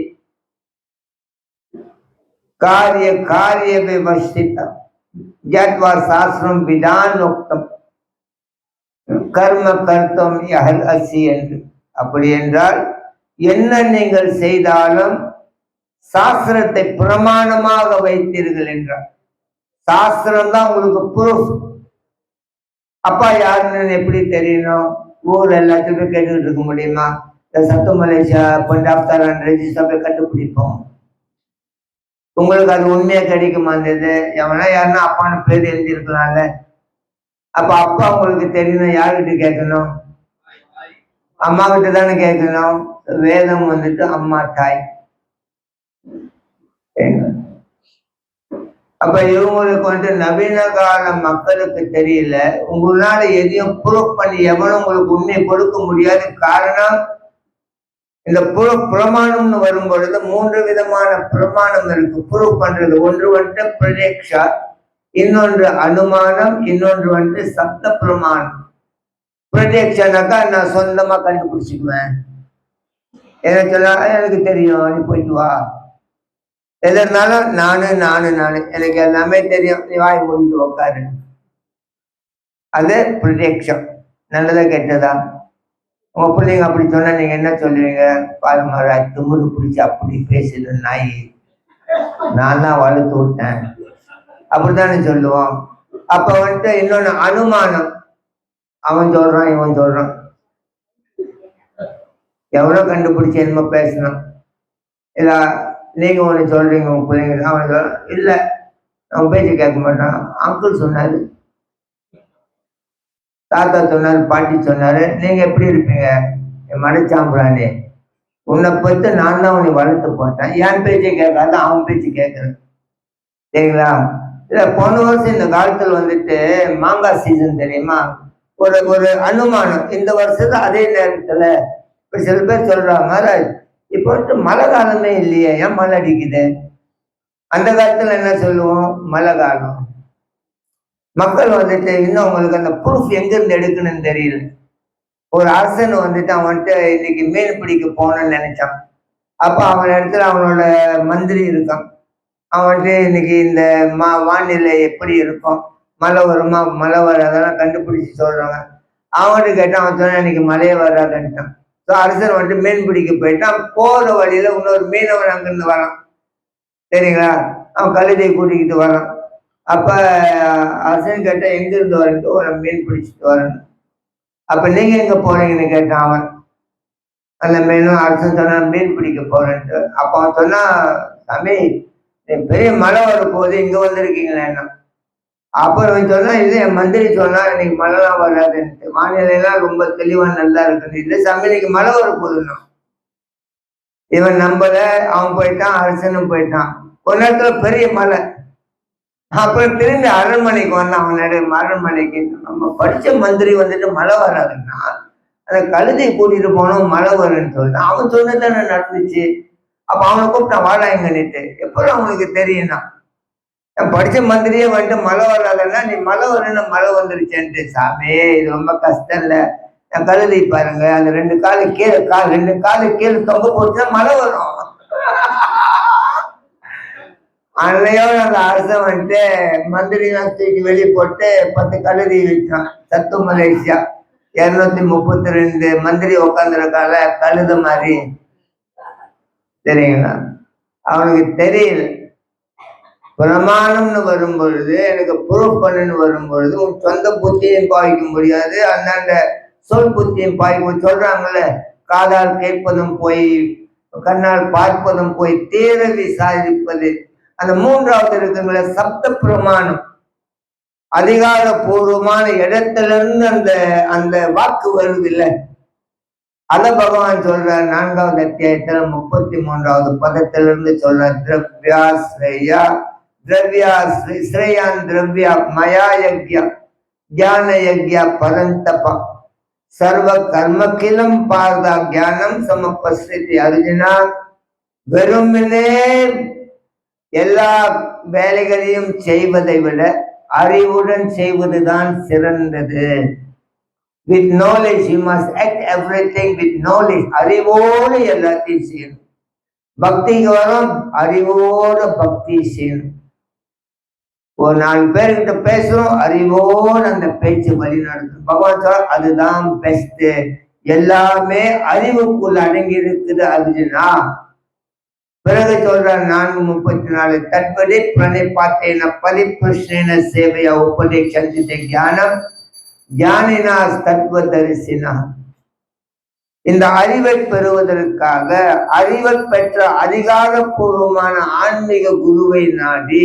Speaker 1: காரிய காரிய விவஸ்திதம் யத்வா சாஸ்திரம் விதானோக்தம் கர்ம கர்த்தம் யஹல் அசி என்று. அப்படி என்றால் என்ன நீங்கள் செய்தாலும் சாஸ்திரத்தை பிரமாணமாக வைத்தீர்கள் என்றார். சாஸ்திரம் தான் உங்களுக்கு ப்ரூஃப். அப்பா யாருன்னு எப்படி தெரியணும்? ஊர் எல்லாத்தையும் கேட்டுக்கிட்டு இருக்க முடியுமா? இந்த சத்து மலேசியா பஞ்சாப் ரெஜிஸ்டர் போய் கண்டுபிடிப்போம். உங்களுக்கு அது உண்மையா கிடைக்குமா? இருந்தது எவனா யாருன்னா அப்பான்னு பேர் எழுதியிருக்கலாம்ல. அப்ப அப்பா உங்களுக்கு தெரியணும், யாருக்கிட்ட கேட்கணும்? அம்மா கிட்ட தானே கேட்கணும். வேதம் வந்துட்டு அம்மா தாய். அப்ப இவங்களுக்கு வந்து நவீன கால மக்களுக்கு தெரியல. உங்களால எதையும் ப்ரூவ் பண்ணி எவனும் உங்களுக்கு உண்மையை கொடுக்க முடியாது. காரணம், இந்த பிரமாணம்னு வரும் பொழுது 3 விதமான பிரமாணம் இருக்கு ப்ரூவ் பண்றது. ஒன்று வந்துட்டு பிரதேக்ஷா, இன்னொன்று அனுமானம், இன்னொன்று வந்துட்டு சப்த பிரமாணம். பிரதேக்ஷனாக்கா நான் சொந்தமா கண்டுபிடிச்சிக்குவேன். எனக்கு தெரியும், நீ போயிட்டு வா. எது இருந்தாலும் நானு எனக்கு எல்லாமே தெரியும், நீ வாய் முடிஞ்சு உட்காரு. அது பிரதேக்ஷம். நல்லதா கெட்டதா? உங்க பிள்ளைங்க அப்படி சொன்னா நீங்க என்ன சொல்லுவீங்க? பாருமாரா துமுறு பிடிச்சி அப்படி பேசுது நாய், நான் தான் வளர்த்து விட்டேன், அப்படித்தானே சொல்லுவோம். அப்ப வந்துட்டு இன்னொன்னு அனுமானம். அவன் சொல்றான், இவன் சொல்றான், எவ்வளோ கண்டுபிடிச்சு என்னமோ பேசணும். இல்ல நீங்க ஒண்ணு சொல்றீங்க, உங்க பிள்ளைங்க அவன் சொல்றான், இல்ல அவன் பேச்சு கேட்க மாட்டான். அங்கிள் சொன்னாரு, தாத்தா சொன்னாரு, பாட்டி சொன்னாரு. நீங்க எப்படி இருப்பீங்க? என் மனச்சாம்பிரானே, உன்னை பத்தி நான் தான் உன்னை வளர்த்து போட்டேன், என் பேச்சை கேட்காத அவன் பேச்சு கேட்கறேன். சரிங்களா? இல்ல போன வருஷம் இந்த காலத்துல வந்துட்டு மாங்காய் சீசன் தெரியுமா? ஒரு அனுமானம். இந்த வருஷத்துல அதே நேரத்துல இப்ப சில பேர் சொல்றாங்க, இப்ப வந்துட்டு மழை காலமே இல்லையே, ஏன் மழை அடிக்குது? அந்த காலத்துல என்ன சொல்லுவோம்? மழை காலம். மக்கள் வந்துட்டு இன்னும் அவங்களுக்கு அந்த ப்ரூஃப் எங்க இருந்து எடுக்கணும்னு தெரியல. ஒரு அரசன் வந்துட்டு அவன் வந்துட்டு இன்னைக்கு மீன் பிடிக்க போகணும்னு நினைச்சான். அப்ப அவன் இடத்துல அவனோட மந்திரி இருக்கான். அவன் வந்துட்டு இன்னைக்கு இந்த வானிலை எப்படி இருக்கும், மழை வருமா மழை வராதெல்லாம் கண்டுபிடிச்சு சொல்றாங்க. அவன்கிட்ட கேட்டான். அவன் சொன்னான் இன்னைக்கு மழையே வராதுன்ட்டான். ஸோ அரசன் வந்துட்டு மீன் பிடிக்க போயிட்டான். போற வழியில இன்னொரு மீனவன் அங்கிருந்து வரான். சரிங்களா? அவன் கழுதையை கூட்டிக்கிட்டு வரான். அப்ப அரசன் கேட்டா எங்க இருந்து வரேன்ட்டு, ஒரு மீன் பிடிச்சிட்டு வரேன். அப்ப நீங்க எங்க போறீங்கன்னு கேட்டான் அவன். அந்த மீனும் அரசன் சொன்னா மீன் பிடிக்க போறேன்ட்டு. அப்ப அவன் சொன்னா, சாமி பெரிய மழை வர போகுது, இங்க வந்திருக்கீங்களா என்ன? அப்புறம் சொன்னா, இது என் மந்திரி சொன்னா இன்னைக்கு மழைலாம் வராதுன்ட்டு, வானிலை எல்லாம் ரொம்ப தெளிவா நல்லா இருக்குது. இல்லை சாமி இன்னைக்கு மழை வர போகுதுன்னா. இவன் நம்பல, அவன் போயிட்டான், அரசனும் போயிட்டான். ஒரு நேரத்துல பெரிய மழை. அப்புறம் திரும்பி அரண்மனைக்கு வந்தான். அவனுடைய அரண்மனைக்கு நம்ம படிச்ச மந்திரி வந்துட்டு மழை வராதுன்னா அந்த கழுதை கூட்டிட்டு போனோம் மழை வரும்னு சொல்லிட்டு அவன் சொன்னதானே நடந்துச்சு. அப்ப அவனை கூப்பிட்டான் வாடா எங்கன்னுட்டு. எப்பறம் அவனுக்கு தெரியும்னா நான் படிச்ச மந்திரியே வந்துட்டு மழை வராதுன்னா நீ மழை வரும்னு மழை வந்துருச்சேன்ட்டு. சாமி இது ரொம்ப கஷ்டம் இல்ல, நான் கழுதை பாருங்க அந்த ரெண்டு காலு கீழே ரெண்டு காலு கீழே தொங்க போச்சுன்னா மழை வரும். அன்னையோட அந்த அரசன் வந்துட்டு மந்திரி தூக்கி வெளியே போட்டு 10 கழுதி வச்சான். சத்து மலேசியா 232 மந்திரி உட்காந்துருக்கால கழுத மாதிரி. சரிங்களா? அவனுக்கு தெரியல. பிரமாணம்னு வரும்பொழுது எனக்கு ப்ரூஃப் பண்ணுன்னு வரும்பொழுது உன் சொந்த புத்தியும் பாய்க்க முடியாது, அந்தாண்ட சொல் புத்தியும் பாய்க்க சொல்றாங்கல்ல, காதால் கேட்பதும் போய் கண்ணால் பார்ப்பதும் போய் தீர விசாரிப்பது. அந்த மூன்றாவது இருக்குங்கள சப்த பிரமாணம், அதிகாரபூர்வமான இடத்துல இருந்து அந்த அந்த வாக்கு வருது இல்ல, அத பகவான் சொல்றார் 4வது அத்தியாயத்துல 33வது பதத்திலிருந்து சொல்றார். திரவ்யாஸ்ரயா திரவ்யா ஸ்ரேயான் திரவ்யா மயா யக்யா ஞான யக்யா பரந்தபா சர்வ கர்மக்கிலம் பார்தா ஞானம் சமபஸ்ரிதி. அர்ஜுனா, வெறுமனே எல்லா வேலைகளையும் செய்வதை விட அறிவுடன் செய்வதுதான் சிறந்தது. With knowledge you must act everything with knowledge. அறிவோடு எல்லாத்தையும் செய்யணும். பக்திக்கு வரும், அறிவோடு பக்தி செய்யணும். ஒரு 4 பேர்கிட்ட பேசுறோம், அறிவோடு அந்த பேச்சு வழி நடத்தும். பகவான் சொல்ற அதுதான் பெஸ்ட். எல்லாமே அறிவுக்குள்ள அடங்கி இருக்குது அர்ஜுனா. பிறகு சொல்றார் 4:34 தற்படி பிரணிபாத்தேன பரிபிருஷ்ணேன சேவையா உபதேசந்தித ஞானம் ஞானினா தத்துவ தரிசினா. இந்த அறிவை பெறுவதற்காக அறிவை பெற்ற அதிகாரப்பூர்வமான ஆன்மீக குருவை நாடி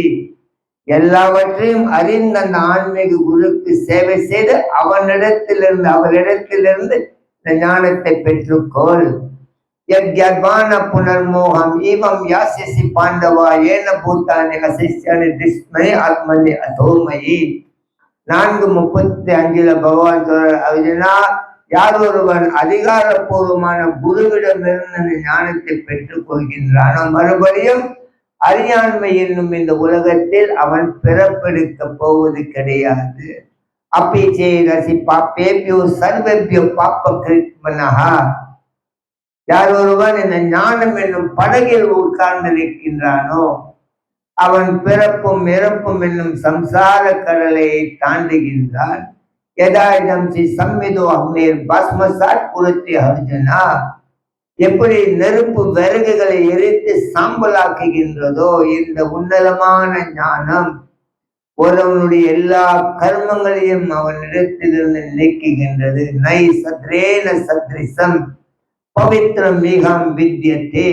Speaker 1: எல்லாவற்றையும் அறிந்த அந்த ஆன்மீக குருவுக்கு சேவை செய்து அவரிடத்திலிருந்து இந்த ஞானத்தை பெற்றுக்கொள். யக்ஞான புனர்மோகம் ஈவம் யாசிசி பாண்டவா ஏன பூத்தானி அசிஷ்யானி திஸ்மயி ஆத்மனி அதோமயி. 4:35 பகவான் சொல்ற அர்ஜுனா, யார் ஒருவன் அதிகாரப்பூர்வமான குருவிடமிருந்து ஞானத்தை பெற்றுக் கொள்கின்றானோ மறுபடியும் அறியாண்மை என்னும் இந்த உலகத்தில் அவன் பிறப்பெடுக்க போவது கிடையாது. அப்பீச்சே ரசி பாப்பேபியோ சர்வபியோ பாப்ப கிருத்மனஹா. யார் ஒருவன் இந்த ஞானம் என்னும் படகில் உட்கார்ந்திருக்கின்றானோ அவன் பிறப்பும் இறப்பும் என்னும் சம்சார கடலை தாண்டுகின்றான். யதாயுதம் ஸ்ரீ சம்மிதோ அக்னேர் பஸ்மசாட் குருத்தி அர்ஜுனா. எப்படி நெருப்பு விறகுகளை எரித்து சாம்பலாக்குகின்றதோ இந்த உன்னதமான ஞானம் ஒருவனுடைய எல்லா கர்மங்களையும் அவனிடத்திலிருந்து நீக்குகின்றது. நை சத்ரேன சத்ரிசம் பவித்ரம் மீகம் வித்யத்தே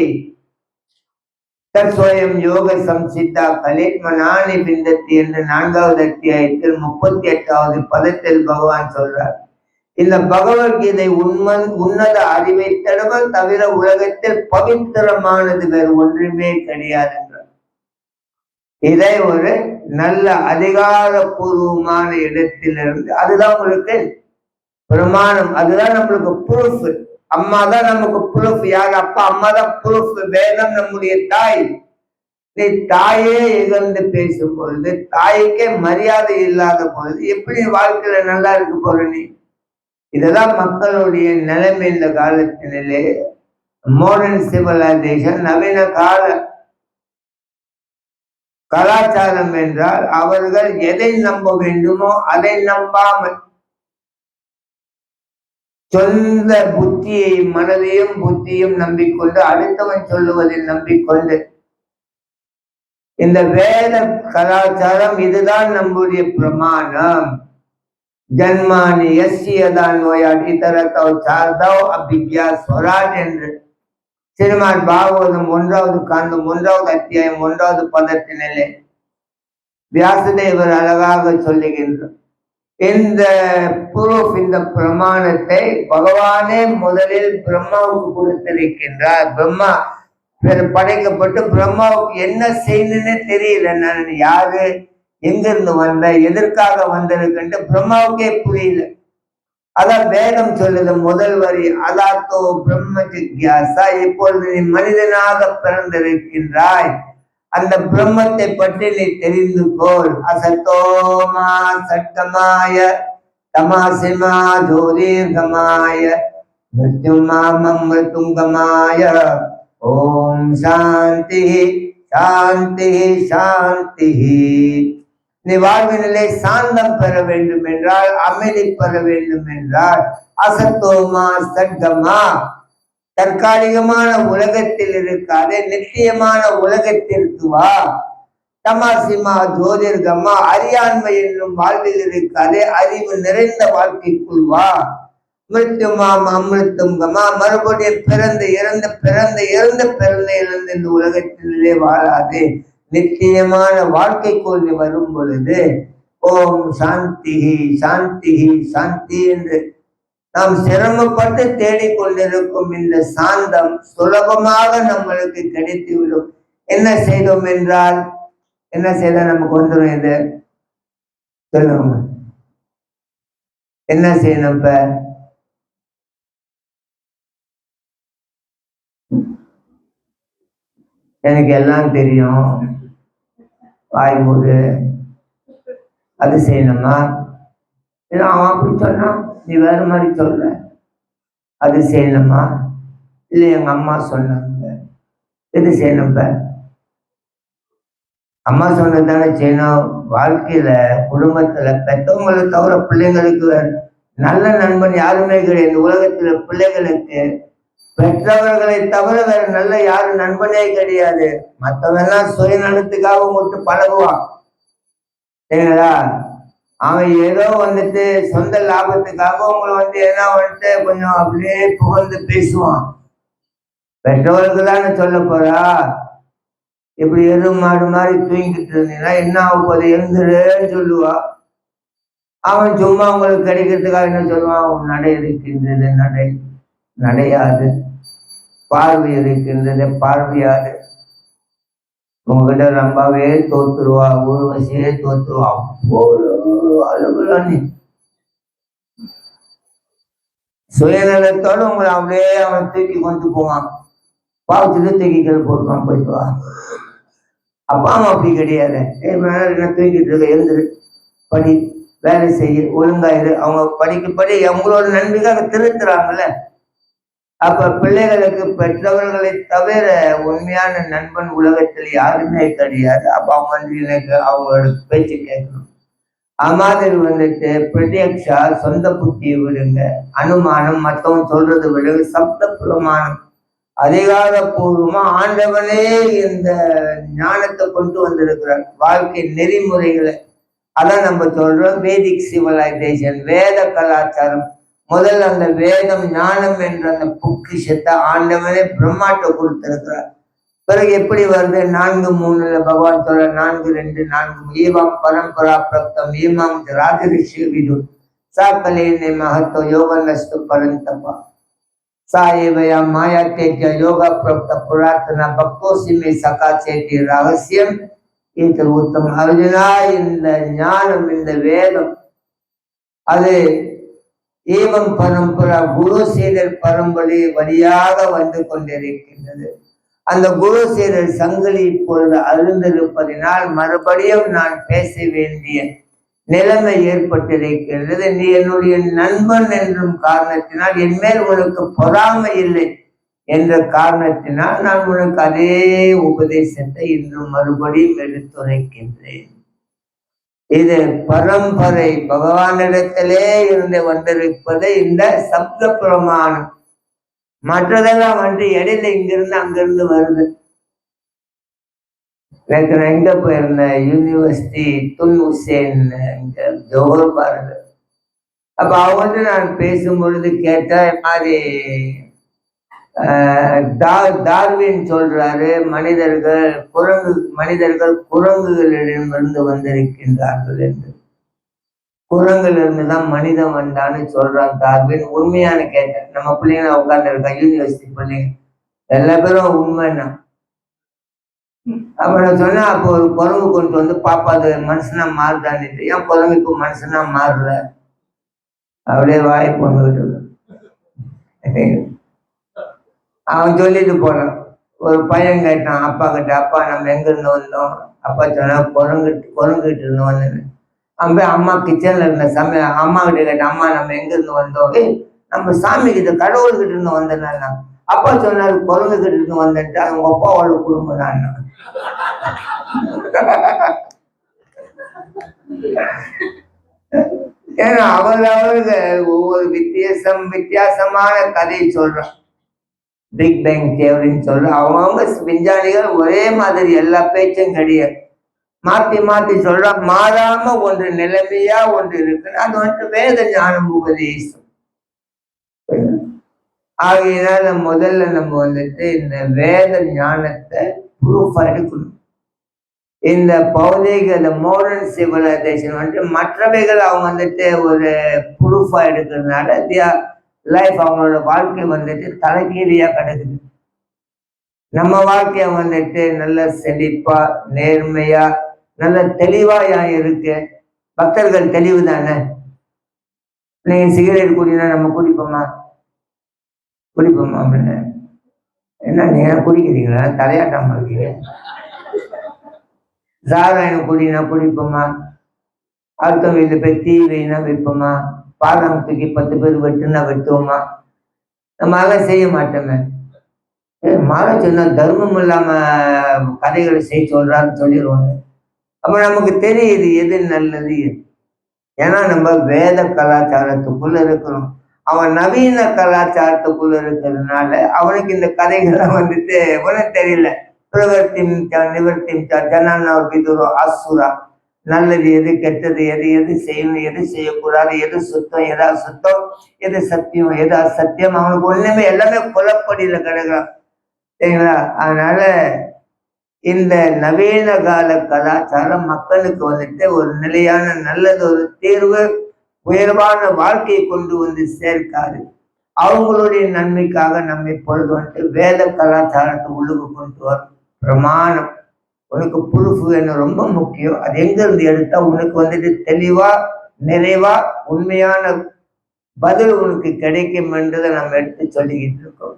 Speaker 1: தற்சோயம் யோக சம்சித்தா கலேத்மனானி பிந்தத்தி என்று 4வது அத்தியாயத்தில் 38வது பதத்தில் பகவான் சொல்றார். இந்த பகவத்கீதை உன்னத அறிவை தவிர உலகத்தில் பவித்திரமானது வேறு ஒன்றுமே கிடையாது என்றார். இதை ஒரு நல்ல அதிகாரபூர்வமான இடத்திலிருந்து அதுதான் உங்களுக்கு பிரமாணம், அதுதான் நம்மளுக்கு ப்ரூஃப். அம்மா தான் நமக்கு ப்ரூஃப். யார்? அப்பா அம்மா தான் ப்ரூஃப். வேதம் நம்முடைய தாய். நீ தாயே இகழ்ந்து பேசும் பொழுது, தாய்க்கே மரியாதை இல்லாத பொழுது எப்படி வாழ்க்கையில நல்லா இருக்க போற நீ? இதெல்லாம் மக்களுடைய நிலைமை இந்த காலத்திலே. மாடர்ன் சிவிலைசேஷன், நவீன கால கலாச்சாரம் என்றால் அவர்கள் எதை நம்ப வேண்டுமோ அதை நம்பாமல் சொந்த புத்தியை மனதையும் புத்தியும் நம்பிக்கொண்டு அடுத்தவன் சொல்லுவதில் நம்பிக்கொண்டு இந்த வேத கலாச்சாரம் இதுதான் நம்முடைய பிரமாணம். ஜன்மானி எஸ்யதான் நோயாட் இதரத்தோ சார்தோ அபிக்யா ஸ்வராட் என்று ஸ்ரீமத் பாகவதம் 1வது காண்டம் 1வது அத்தியாயம் 1வது பதத்தினிலே வியாசதேவர் அழகாக சொல்லுகின்றார். இந்த ப்ரூஃப், இந்த பிரமாணத்தை பகவானே முதலில் பிரம்மாவுக்கு கொடுத்திருக்கின்றார். பிரம்மா படைக்கப்பட்டு பிரம்மாவுக்கு என்ன செய்யணும்னு தெரியல. நான் யாரு, எங்க இருந்து வந்த, எதற்காக வந்திருக்குன்ட்டு பிரம்மாவுக்கே புரியல. அதான் வேதம் சொல்லுது முதல் வரி, அதாத்தோ பிரம்ம ஜிக்யாசா, இப்பொழுது நீ மனிதனாக பிறந்திருக்கின்றாய், அந்த பிரம்மத்தை பற்றி நீ தெரிந்து கொள். அசத்தோமா சட்டமாய தமாசிமா ஜோதிர்கமாய மிருத்யுமாமமிருதுங்கமாய ஓம் சாந்தி சாந்தி சாந்தி. நீ வாழ்வினிலே சாந்தம் பெற வேண்டும் என்றால், அமைதி பெற வேண்டும் என்றால், அசத்தோமா சட்கமா, தற்காலிகமான உலகத்தில் இருக்காது, நிச்சயமான உலகத்திற்கு வா. தமாசிமா ஜோதிர்கமா, அறியாண்மை என்னும் வாழ்வில் இருக்காது, அறிவு நிறைந்த வாழ்க்கைக்குள் வா. மிருத்யுமாம் அமிர்துங்கமா, மறுபடியும் பிறந்து இறந்து பிறந்து இறந்து பிறந்து இறந்து இந்த உலகத்திலே வாழாது, நிச்சயமான வாழ்க்கைக்குள் நீ வரும் பொழுது ஓம் சாந்தி சாந்தி சாந்தி என்று நாம் சிரமப்பட்டு தேடிக்கொண்டிருக்கும் இந்த சாந்தம் சுலபமாக நம்மளுக்கு கிடைத்துவிடும். என்ன செய்தோம் என்றால், என்ன செய்தா நமக்கு வந்துடும்? இது சொல்லுங்க, என்ன செய்யணும்? இப்ப எனக்கு எல்லாம் தெரியும், வாய் மூடு, அது செய்யணுமா? அவன் அப்படி சொன்னான், நீ வேற மாதிரி சொல்ற, அது செய்யணுமா? இல்லை எங்க அம்மா சொன்னாங்க, எது செய்யணும்? அம்மா சொன்னதானே செய்யணும். வாழ்க்கையில குடும்பத்துல பெற்றவங்களை தவிர பிள்ளைங்களுக்கு நல்ல நண்பன் யாருமே கிடையாது. இந்த உலகத்துல பிள்ளைகளுக்கு பெற்றவர்களை தவிர வேற நல்ல யாரும் நண்பனே கிடையாது. மற்றவெல்லாம் சுயநலத்துக்காக மட்டும் பழகுவான், சரிங்களா? அவன் ஏதோ வந்துட்டு சொந்த லாபத்துக்காக உங்களை ஏன்னா கொஞ்சம் அப்படியே புகழ்ந்து பேசுவான். பெற்றவர்களுக்கு தானே சொல்ல போறா, இப்படி எதுவும் மாடு மாதிரி தூங்கிட்டு இருந்தீங்கன்னா என்ன ஆக போது, எழுந்துருன்னு சொல்லுவா. அவன் சும்மா உங்களுக்கு கிடைக்கிறதுக்காக என்ன சொல்லுவான், உன் நடை இருக்கின்றது நடை நடையாது, பார்வை இருக்கின்றது பார்வையாது. உங்ககிட்ட ரொம்பவே தோத்துருவா, ஊர்வசியே தோத்துருவா. அழுகுறான். சுயநலத்தோடு உங்களை அப்படியே அவன் தூக்கி கொண்டு போவான், பாவத்துக்கு தூக்கிகள் போட்டுவான், போயிட்டு வா. அப்பா அம்மா அப்படி கிடையாது. என்ன தூக்கிட்டு இருக்க, எழுந்துரு, படி, வேலை செய்ய, ஒழுங்காயிரு. அவங்க படிக்கப்படி அவங்களோட நன்மைக்காக திருத்துறாங்கல்ல. அப்ப பிள்ளைகளுக்கு பெற்றவர்களை தவிர உண்மையான நண்பன் உலகத்தில் யாருமே கிடையாது. அப்ப அவங்க எனக்கு அவங்களோட பேச்சு கேட்கணும். அமாதிரி பிரத்யக்ஷா, சொந்த புத்தியை விடுங்க, அனுமானம் மற்றவங்க சொல்றது விடுங்க, சப்த பிரமாணம், அதிகாரப்பூர்வமா ஆண்டவனே இந்த ஞானத்தை கொண்டு வந்திருக்கிறார், வாழ்க்கை நெறிமுறைகளை. அதான் நம்ம சொல்றோம் வேதிக் சிவிலைசேஷன், வேத கலாச்சாரம். முதல்ல அந்த வேதம் ஞானம் என்ற அந்த பொக்கிஷத்தை ஆண்டவனே பிரம்மாட்ட கொடுத்திருக்கிறார். பிறகு எப்படி வருது? 4:3 பகவான் சொல்ற 4:2 4 ஈவாம் பரம்பரா பிரப்தம் ஈமாம் ராஜரிஷி விது சாக்கலேன மகத்தோ யோகனஸ்து பரந்தபா சாயவயா மாயா தேஜ யோகா பிரப்த புராத்தன பக்தோசிமே சகாச்சேட்டி ரகசியம் இது உத்தம். அர்ஜுனா, இந்த ஞானம், இந்த வேதம், அது ஈவம் பரம்பரா குரு சீடர் பரம்பரை வழியாக வந்து கொண்டிருக்கின்றது. அந்த குரு சீடர் சங்கிலி இப்பொழுது அருந்திருப்பதினால் மறுபடியும் நான் பேச வேண்டிய நிலைமை ஏற்பட்டிருக்கின்றது. நீ என்னுடைய நண்பன் என்றும் காரணத்தினால், என் மேல் உனக்கு பொறாமை இல்லை என்ற காரணத்தினால் நான் உனக்கு அதே உபதேசத்தை இன்று மறுபடியும் எடுத்துரைக்கின்றேன். இது பரம்பரை பகவானிடத்திலே இருந்து வந்திருப்பது இந்த சப்த பிரமாணம். மற்றதெல்லாம் இடையில இங்கிருந்து அங்கிருந்து வருது. நான் எங்க போயிருந்தேன், யூனிவர்சிட்டி துன் ஹுசேன் ஜோஹர் பாருங்க. அப்ப அவங்க நான் பேசும் பொழுது கேட்ட மாதிரி டார்வின் சொல்றாரு, மனிதர்கள் குரங்குகளிடமிருந்து வந்திருக்கின்றார்கள் என்று. குரங்கிலிருந்து தான் மனிதன் வந்தான்னு சொல்றான் டார்வின். உண்மையான கேட்டேன். நம்ம பிள்ளைங்க உட்கார்ந்து இருக்கா யூனிவர்சிட்டி பிள்ளைங்க எல்லா பேரும் உண்மைன்னா அப்ப நான் சொன்னேன், அப்போ ஒரு குரங்கு கொண்டு வந்து பாப்பா அது மனுஷனா மாறுதான்ட்டு, ஏன் குரங்கு இப்போ மனுஷனா மாறல? அப்படியே வாய் பொண்ணுகிட்டு அவன் சொல்லிட்டு போனான். ஒரு பையன் கேட்டான் அப்பா கிட்ட, அப்பா நம்ம எங்க இருந்து வந்தோம்? அப்பா சொன்னா குரங்குகிட்ட இருந்து வந்தேன். அவன் போய் அம்மா கிச்சன்ல இருந்த அம்மா கிட்ட கேட்டான், அம்மா நம்ம எங்க இருந்து வந்தோம்? நம்ம சாமி கிட்ட கடவுள்கிட்ட இருந்து வந்தேன்னா. அப்பா சொன்னாரு குரங்கு கிட்ட இருந்து வந்துட்டு அவங்க அப்பாவோட குடும்பம் தான். ஏன்னா அவருக்கு ஒவ்வொரு வித்தியாசமான கதையை சொல்றான். பிக் பேங் தியரின்னு சொல்ற அவங்க விஞ்ஞானிகள் ஒரே மாதிரி எல்லா பேச்சும் கிடையாது. மாத்தி மாத்தி சொல்றான். மாறாம ஒன்று நிலைமையா ஒன்று இருக்கு, அது வந்துட்டு வேத ஞானம் உபதேசம். ஆகையினால முதல்ல நம்ம வந்துட்டு இந்த வேத ஞானத்தை ப்ரூஃபா எடுக்கணும். இந்த பௌதிக இந்த மாடர்ன் சிவிலைசேஷன் வந்துட்டு மற்றவைகள் அவங்க வந்துட்டு ஒரு ப்ரூஃபா எடுக்கிறதுனால லைஃப் அவங்களோட வாழ்க்கை வந்துட்டு தலைகீழியா கிடக்குது. நம்ம வாழ்க்கைய வந்துட்டு நல்ல செழிப்பா நேர்மையா நல்ல தெளிவா இருக்கு. பக்தர்கள் தெளிவு தானே. நீங்க சிகரெட் குடினா நம்ம குடிப்போமா அப்படின்னு என்ன நீங்க குடிக்கிறீங்களா? தலையாட்டாம இருக்கீங்க. சாராயணம் குடினா குடிப்போமா? அடுத்த வீட்டுல போய் தீ வைனா வைப்போமா? பாதாம் தூக்கி 10 பேர் வெட்டுனா வெட்டுவோமா? நம்ம அதெல்லாம் செய்ய மாட்டோமே. மாற சொன்னா தர்மம் இல்லாம கதைகளை செய்ய சொல்றான்னு சொல்லிடுவாங்க. அப்ப நமக்கு தெரியுது எது நல்லது. ஏன்னா நம்ம வேத கலாச்சாரத்துக்குள்ள இருக்கிறோம். அவன் நவீன கலாச்சாரத்துக்குள்ள இருக்கிறதுனால அவனுக்கு இந்த கதைகள்லாம் வந்துட்டு ஒன்றும் தெரியல. பிரவர்த்தி நிவர்த்தி ஜனான விதுரோ அசுரா, நல்லது எது கெட்டது எது எது செய்யணும் எது செய்யக்கூடாது, எது சுத்தம் எதா சுத்தம், எது சத்தியம் எது அசத்தியம், அவனுக்கு ஒண்ணுமே எல்லாமே குலப்படியில கிடக்குறான். சரிங்களா? அதனால இந்த நவீன கால கலாச்சாரம் மக்களுக்கு வந்துட்டு ஒரு நிலையான நல்லது ஒரு தீர்வு உயர்வான வாழ்க்கையை கொண்டு வந்து சேர்க்காது. அவங்களுடைய நன்மைக்காக நம்மை பொழுது வந்துட்டு வேத கலாச்சாரத்தை உள்ளுக்கு கொண்டு வரும். பிரமாணம் உனக்கு ப்ரூஃப் வேணும், ரொம்ப முக்கியம். அது எங்க இருந்து எடுத்தா உனக்கு வந்துட்டு தெளிவா நிறைவா உண்மையான பதில் உனக்கு கிடைக்கும் என்றதை நம்ம எடுத்து சொல்லிக்கிட்டு இருக்கோம்.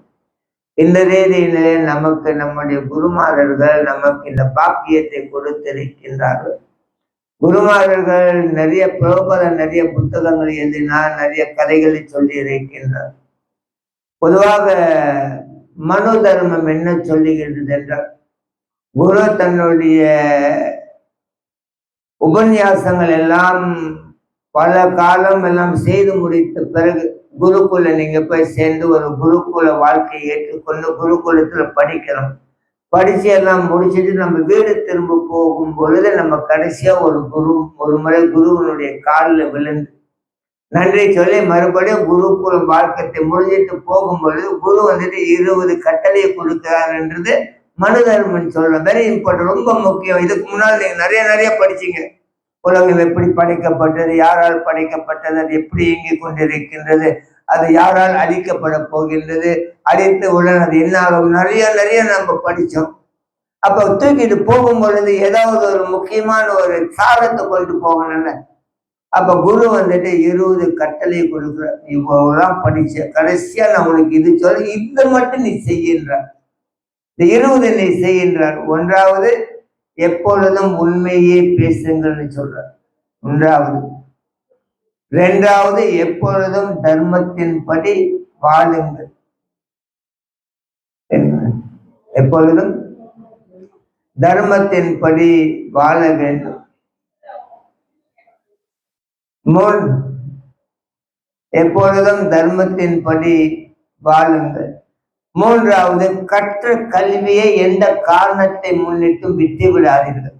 Speaker 1: இந்த ரீதியிலே நமக்கு நம்முடைய குருமாரர்கள் நமக்கு இந்த பாக்கியத்தை கொடுத்திருக்கின்றார்கள். குருமாரர்கள் நிறைய பிரபலம் நிறைய புத்தகங்கள் எழுதினார், நிறைய கதைகளை சொல்லி இருக்கின்றார். பொதுவாக மனு தர்மம் என்ன சொல்லுகின்றது என்றால், குரு தன்னுடைய உபன்யாசங்கள் எல்லாம் பல காலம் எல்லாம் செய்து முடித்த பிறகு குருகுல நீங்க போய் சேர்ந்து ஒரு குருகுல வாழ்க்கையை ஏற்றுக்கொண்டு குருகுலத்துல படிக்கிறோம். படிச்சு எல்லாம் முடிச்சுட்டு நம்ம வீடு திரும்ப போகும் பொழுது நம்ம கடைசியா ஒரு முறை குருவனுடைய காலில் விழுந்து நன்றி சொல்லி மறுபடியும் குருகுலம் வாழ்க்கத்தை முடிஞ்சிட்டு போகும் பொழுது குரு வந்துட்டு 20 கட்டளையை கொடுக்கிறாருன்றது மனு தர்மன் சொல்றோம். வெரி இம்பார்ட்டன்ட், ரொம்ப முக்கியம். இதுக்கு முன்னால் நீங்க நிறைய படிச்சீங்க. உலகம் எப்படி படைக்கப்பட்டது, யாரால் படைக்கப்பட்டது, அது எப்படி இயங்கிக் கொண்டிருக்கின்றது, அது யாரால் அழிக்கப்பட போகின்றது, அழித்த உடனே அது என்ன ஆகும், நிறைய நம்ம படிச்சோம். அப்ப தூக்கிட்டு போகும் பொழுது ஏதாவது ஒரு முக்கியமான ஒரு சாரத்தை கொண்டு போகணும்ல. அப்ப குரு வந்துட்டு 20 கட்டளை கொடுக்குற, இவ்வளவுதான் படிச்ச, கடைசியா நான் உனக்கு இது சொல்ல, இது மட்டும் நீ செய்கின்றார். இந்த 20 நீ செய்கின்றார். ஒன்றாவது எப்பொழுதும் உண்மையே பேசுங்கள்னு சொல்றார். ஒன்றாவது. இரண்டாவது எப்பொழுதும் தர்மத்தின்படி வாழுங்கள். எப்பொழுதும் தர்மத்தின்படி வாழ வேண்டும். எப்பொழுதும் தர்மத்தின்படி வாழுங்கள். மூன்றாவது, கற்ற கல்வியை எந்த காரணத்தை முன்னிட்டும் விட்டு விடாதீர்கள்.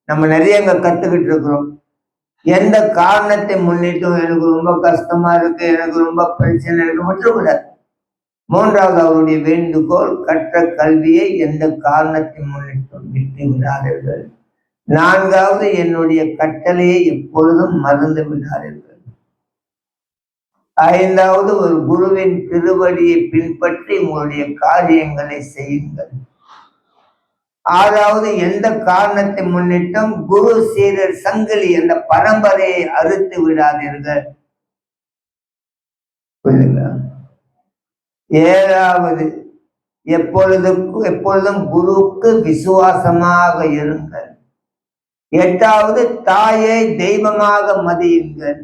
Speaker 1: நம்ம நிறைய அங்க கத்துக்கிட்டு இருக்கிறோம். எந்த காரணத்தை முன்னிட்டும் எனக்கு ரொம்ப கஷ்டமா இருக்கு, எனக்கு ரொம்ப பிரச்சனை இருக்கு விட்டுக்கூடாது. மூன்றாவது அவருடைய வேண்டுகோள், கற்ற கல்வியை எந்த காரணத்தை முன்னிட்டும் விட்டு விடாதீர்கள். நான்காவது, என்னுடைய கட்டளையை எப்பொழுதும் மறந்து விடாதீர்கள். ஐந்தாவது, ஒரு குருவின் திருவடியை பின்பற்றி உங்களுடைய காரியங்களை செய்யுங்கள். ஆறாவது, எந்த காரணத்தை முன்னிட்டும் குரு சீடர் சங்கிலி அந்த பரம்பரையை அறுத்து விடாதீர்கள். புரியுதுங்களா? ஏழாவது, எப்பொழுதும் குருவுக்கு விசுவாசமாக இருங்கள். எட்டாவது, தாயை தெய்வமாக மதியுங்கள்.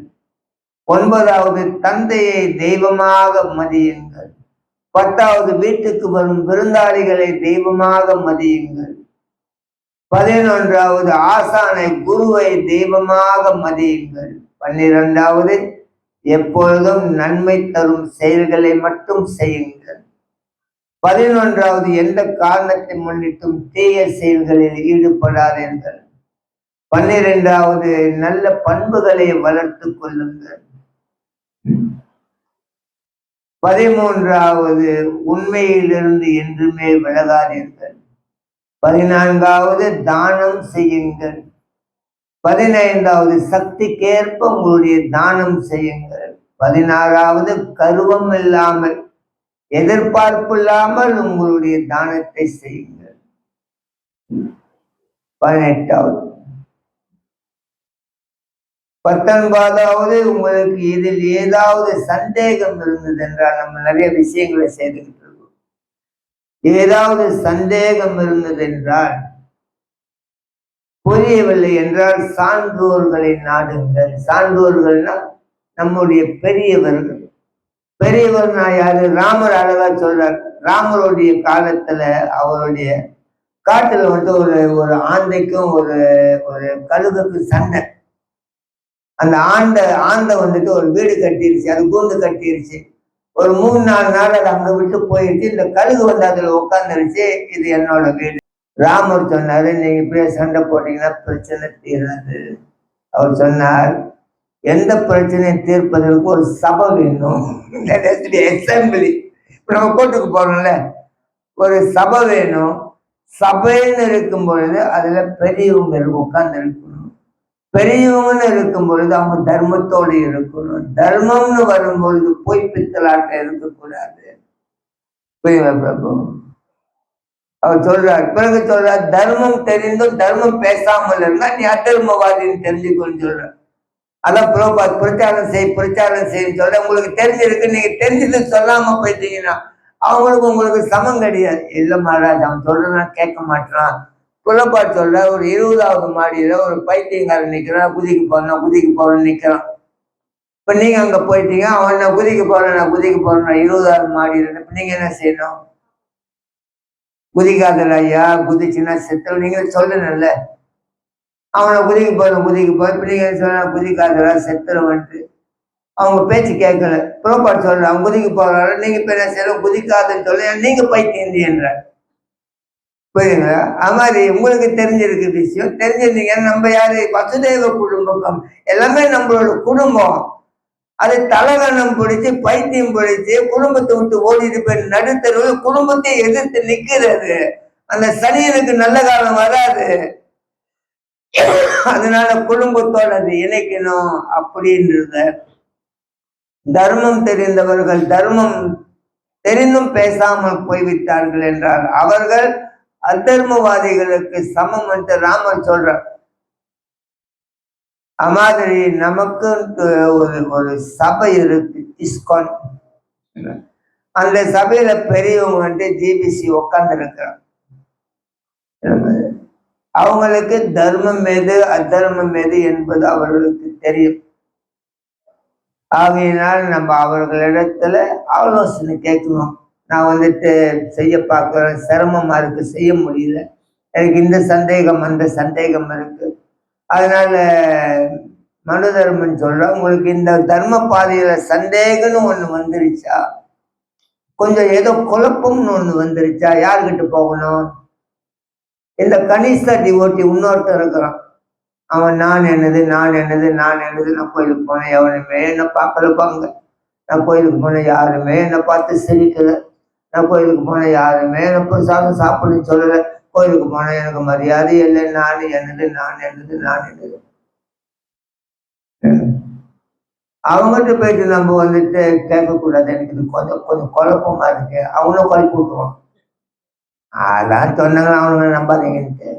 Speaker 1: ஒன்பதாவது, தந்தையை தெய்வமாக மதியுங்கள். பத்தாவது, வீட்டுக்கு வரும் விருந்தாளிகளை தெய்வமாக மதியுங்கள். 11வது, ஆசானை குருவை தெய்வமாக மதியுங்கள். 12வது, எப்பொழுதும் நன்மை தரும் செயல்களை மட்டும் செய்யுங்கள். 11வது, எந்த காரணத்தை முன்னிட்டும் தீய செயல்களில் ஈடுபடாதீர்கள். 12வது, நல்ல பண்புகளை வளர்த்துக் கொள்ளுங்கள். 13வது, உண்மையிலிருந்து என்றுமே விலகாதீர்கள். 14வது, தானம் செய்யுங்கள். 15வது, சக்திக்கேற்ப உங்களுடைய தானம் செய்யுங்கள். 16வது, கருவம் இல்லாமல் எதிர்பார்ப்பு இல்லாமல் உங்களுடைய தானத்தை செய்யுங்கள். 18வது 19வது, உங்களுக்கு இதில் ஏதாவது சந்தேகம் இருந்தது என்றால், நம்ம நிறைய விஷயங்களை செய்துகிட்டு இருக்கோம், ஏதாவது சந்தேகம் இருந்தது என்றால், புரியவில்லை என்றால் சான்றோர்களை நாடுங்கள். சான்றோர்கள்னா நம்முடைய பெரியவர்கள். பெரியவர்னா யாரு? ராமர் அழகா சொல்றார். ராமருடைய காலத்துல அவருடைய காட்டுல வந்து ஒரு ஆந்தைக்கும் ஒரு கழுகுக்கும் சண்டை. அந்த ஆந்தை வந்துட்டு ஒரு வீடு கட்டிருச்சு, அது கூண்டு கட்டிருச்சு. ஒரு 3-4 நாள் அது அங்க விட்டு போயிடுச்சு. இந்த கழுகு வந்து அதுல உட்காந்துருச்சு, இது என்னோட வீடு. ராமர் சொன்னாரு, நீங்க இப்படியே சண்டை போட்டீங்கன்னா பிரச்சனை தீராது. அவர் சொன்னார், எந்த பிரச்சனையை தீர்ப்பதற்கு ஒரு சபை வேணும். அசம்பிளி, இப்ப நம்ம கோர்ட்டுக்கு போறோம்ல, ஒரு சபை வேணும். சபைன்னு இருக்கும் பொழுது அதுல பெரியவங்க உட்கார்ந்து இருக்கணும். பெரியவங்கன்னு இருக்கும் பொழுது அவங்க தர்மத்தோடு இருக்கணும். தர்மம்னு வரும் பொழுது போய் பித்தலாட்ட இருக்கக்கூடாது. பிரபு அவர் சொல்றார். பிறகு சொல்றார், தர்மம் தெரிந்தும் தர்மம் பேசாமல் இருந்தா நீ அதர்மவாதின்னு தெரிஞ்சுக்கணும்னு சொல்ற. அதான் புரோபாத் பிரச்சாரம் செய்யும் சொல்ற. உங்களுக்கு தெரிஞ்சிருக்கு, நீங்க தெரிஞ்சது சொல்லாம போயிட்டீங்கன்னா அவங்களுக்கு உங்களுக்கு சமம் கிடையாது. இல்ல மகாராஜ், அவன் சொல்றதான் கேட்க மாட்டான். புலப்பாட் சொல்ற, ஒரு 20வது மாடியில ஒரு பைத்தியங்காரன் நிக்கிறான், குதிக்க போறேன்னு நிக்கிறான். இப்ப நீங்க அங்க போயிட்டீங்க, அவன் நான் குதிக்க போறேன் 20வது மாடியில. இப்ப நீங்க என்ன செய்யணும்? குதிக்காதல ஐயா, குதிச்சுன்னா செத்தவன் நீங்க சொல்லணும்ல. அவனை குதிக்க போறேன். இப்ப நீங்க சொன்ன குதிக்காதலா செத்துறவன்ட்டு அவங்க பேச்சு கேட்கல. புறப்பாடு சொல்ற, அவன் குதிக்க போறாரு, நீங்க இப்ப என்ன செய்யணும்? குதிக்காதுன்னு சொல்ல, நீங்க பைத்தியம் என்ற. புரியுதுங்களா? அது மாதிரி உங்களுக்கு தெரிஞ்சிருக்கு விஷயம், தெரிஞ்சிருந்தீங்கன்னா நம்ம யாரு? வசுதேவ குடும்பம், எல்லாமே நம்மளோட குடும்பம். அது தலகணம் பிடிச்சு பைத்தியம் பிடிச்சு குடும்பத்தை விட்டு ஓடிட்டு போய் நடுத்தருவில் குடும்பத்தை எதிர்த்து நிக்கிறது. அந்த சனியனுக்கு நல்ல காலம் வராது. அதனால குடும்பத்தோட அது இணைக்கணும் அப்படின்றத. தர்மம் தெரிந்தவர்கள் தர்மம் தெரிந்தும் பேசாமல் போய்விட்டார்கள் என்றால் அவர்கள் அதர்மவாதிகளுக்கு சமம் என்று ராமர் சொல்றார். மாதிரி நமக்கு ஒரு சபை இருக்கு, இஸ்கான். அந்த சபையில பெரியவங்க வந்து ஜிபிசி உட்கார்ந்து இருக்கிறாங்க. அவங்களுக்கு தர்மம் எது அதர்மம் எது என்பது அவர்களுக்கு தெரியும். ஆகையினால் நம்ம அவர்களிடத்துல ஆலோசனை கேட்கணும். நான் வந்துட்டு செய்ய பார்க்கிறேன், சிரமமா இருக்கு, செய்ய முடியல, எனக்கு இந்த சந்தேகம் அந்த சந்தேகம் இருக்கு. அதனால மனு தர்மன் சொல்ற, உங்களுக்கு இந்த தர்ம பாதையில சந்தேகம்னு ஒண்ணு வந்துருச்சா, கொஞ்சம் ஏதோ குழப்பம்னு ஒண்ணு வந்துருச்சா, யாருக்கிட்ட போகணும்? இந்த கனிஷ்ட டிவோட்டி இன்னொருத்தர் இருக்கிறான். அவன் நான் என்னது நான் கோயிலுக்கு போனேன், எவனுமே என்ன பார்க்கலப்பாங்க. நான் கோயிலுக்கு போனேன், யாருமே என்னை பார்த்து சிரிக்கல. நான் கோயிலுக்கு போனேன், யாருமே என்ன சாப்பிடுன்னு சொல்லல. கோயிலுக்கு போனேன், எனக்கு மரியாதை இல்லை. நான் என்னது. அவங்ககிட்ட போயிட்டு நம்ம வந்துட்டு கேட்கக்கூடாது. எனக்கு இது கொஞ்சம் குழப்பமா இருக்கு. அவங்களும் குழப்பி விட்டுருவான். அதான் சொன்னாங்களா அவனுங்க நம்பாதீங்கன்ட்டு.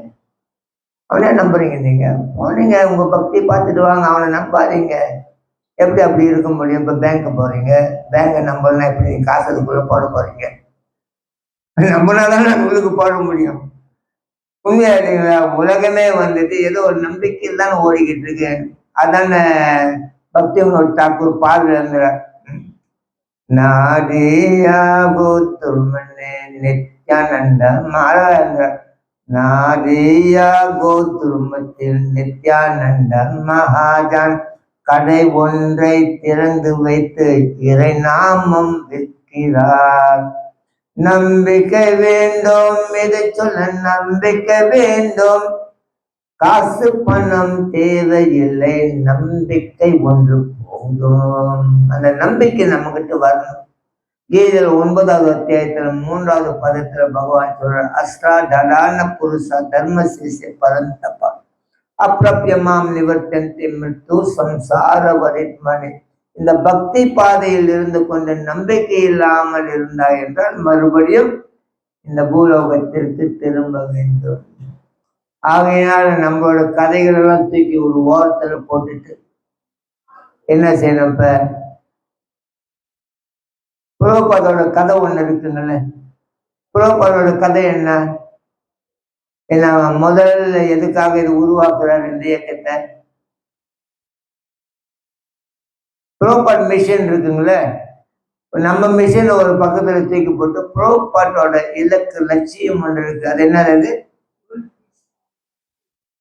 Speaker 1: அவனே நம்புறீங்க நீங்க? போனீங்க உங்க பக்தி பார்த்துட்டு வாங்க, அவனை நம்பாதீங்க. எப்படி அப்படி இருக்க முடியும்? இப்ப பேங்க் போறீங்க, பேங்க நம்பலன்னா எப்படி நீங்க காசு அதுக்குள்ள போட போறீங்க? நம்பினாதானே உங்களுக்கு போட முடியும். உண்மையா இல்லைங்களா? உலகமே வந்துட்டு ஏதோ ஒரு நம்பிக்கையில் தானே ஓடிக்கிட்டு இருக்கு. அதான பக்திவனோட ठाकुर பாடுறார், நாதியாகோ துர்மனே நித்யானந்த மாறாங்க, நாதியாகோ துர்மத்தில் நித்யானந்த மகாஜான் கடை ஒன்றை திறந்து வைத்து இறை நாமம் விற்கிறார். நம்பிக்கை வேண்டும், இதை சொல்ல நம்பிக்கை வேண்டும். காசு பணம் தேவையில்லை, நம்பிக்கை ஒன்று போதும். அந்த நம்பிக்கை நம்ம கிட்ட வரணும். கீதையில 9வது அத்தியாயத்துல 3வது பதத்துல பகவான் சொல்ற, அஷ்டா தடான புருஷா தர்ம சிசை பரந்தப்பா அப்பிரபியமாம் நிவர்த்தந்தி மிருத்து சம்சார வரித்மனி. இந்த பக்தி பாதையில் இருந்து கொண்டு நம்பிக்கை இல்லாமல் இருந்தாய் என்றால் மறுபடியும் இந்த பூலோகத்திற்கு திரும்ப வேண்டும். ஆகையினால நம்மளோட கதைகள் எல்லாம் தூக்கி ஒரு ஓரத்துல போட்டுட்டு என்ன செய்யணும்? இப்ப புரோபாதோட கதை ஒண்ணு இருக்குங்கல்ல. புரோபாதோட கதை என்ன? ஏன்னா முதல்ல எதுக்காக இது உருவாக்குறாரு இந்த இயக்கத்தை? புரோபாட் மிஷன் இருக்குங்களே, நம்ம மிஷன் ஒரு பக்கத்துல தூக்கி போட்டு புரோபாட்டோட இலக்கு லட்சியம் ஒன்று இருக்கு. அது என்னது?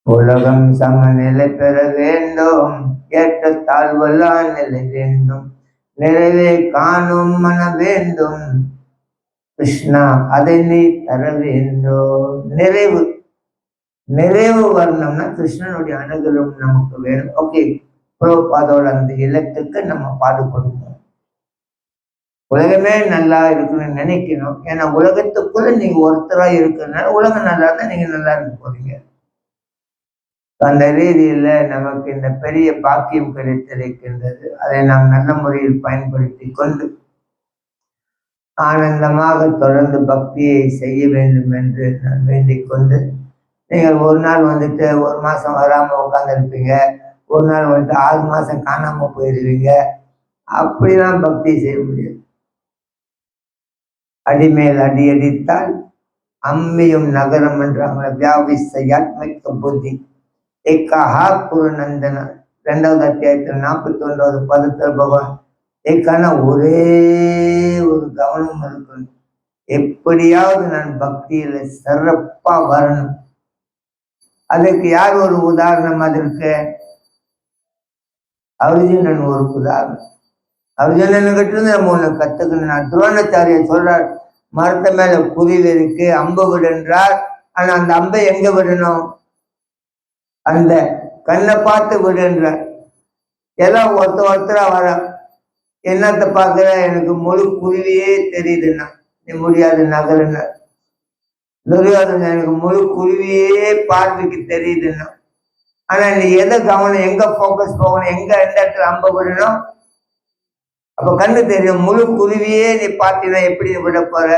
Speaker 1: உலகம் சமநிலை பெற வேண்டும், ஏற்ற தாழ்வெல்லாம் நிலை வேண்டும், நிறைவே காணும் மன வேண்டும், கிருஷ்ணா அதை நீ தர வேண்டும். நிறைவு வரணும்னா கிருஷ்ணனுடைய அனுகிரகம் நமக்கு வேணும். ஓகே, அதோட அந்த இலக்குக்கு நம்ம பாடுபடுவோம். உலகமே நல்லா இருக்குன்னு நினைக்கணும். ஏன்னா உலகத்துக்குள்ள நீங்க ஒருத்தரா இருக்கிறதுனால உலகம் நல்லா இருந்தா நீங்க நல்லா இருக்க போறீங்க. அந்த ரீதியில நமக்கு இந்த பெரிய பாக்கியம் கிடைத்திருக்கின்றது. அதை நாம் நல்ல முறையில் பயன்படுத்தி கொண்டு ஆனந்தமாக தொடர்ந்து பக்தியை செய்ய வேண்டும் என்று நான் வேண்டிக் கொண்டு, நீங்கள் ஒரு நாள் வந்துட்டு 1 மாசம் வராம உட்கார்ந்து இருப்பீங்க, ஒரு நாள் வந்துட்டு 6 மாசம் காணாம போயிடுவீங்க. அப்படிலாம் பக்தி செய்ய முடியாது. அடிமேல் அடி அடித்தால் அம்மியும் நகரம் என்றாங்க. வியாபிச புத்தி ஏக்காஹா குருநந்தன 2வது அத்தியாயத்தில் 41வது பதத்தில் பகவான் ஏக்கான ஒரே ஒரு கவனம் இருக்கணும். எப்படியாவது நான் பக்தியில சிறப்பா வரணும். அதுக்கு யார் ஒரு உதாரணம்? அதற்கு அர்ஜுனன் ஒரு உதாரணம். அர்ஜுனன் கிட்ட இருந்து நம்ம ஒண்ணு கத்துக்கணும். நான் துரோணாச்சாரியர் சொல்றார், மரத்த மேல குருவி இருக்கு, அம்பு விடுன்றார். ஆனா அந்த அம்பை எங்க விடணும்? அந்த கண்ணை பார்த்து விடுன்றார். எல்லாம் ஒருத்தரா வர, என்னத்தை பார்க்கிற? எனக்கு முழு குருவியே தெரியுதுன்னா நீ முடியாது நகருன்னு. துரியோதன எனக்கு முழு குருவியே பார்வைக்கு தெரியுதுன்னா. ஆனா நீ எதை கவனம், எங்க போக்கஸ் போகணும், எந்த இடத்துல அம்ப விடணும்? அப்ப கண்ணு தெரியும். முழு குருவியே நீ பார்த்தீங்கன்னா எப்படி விட போற?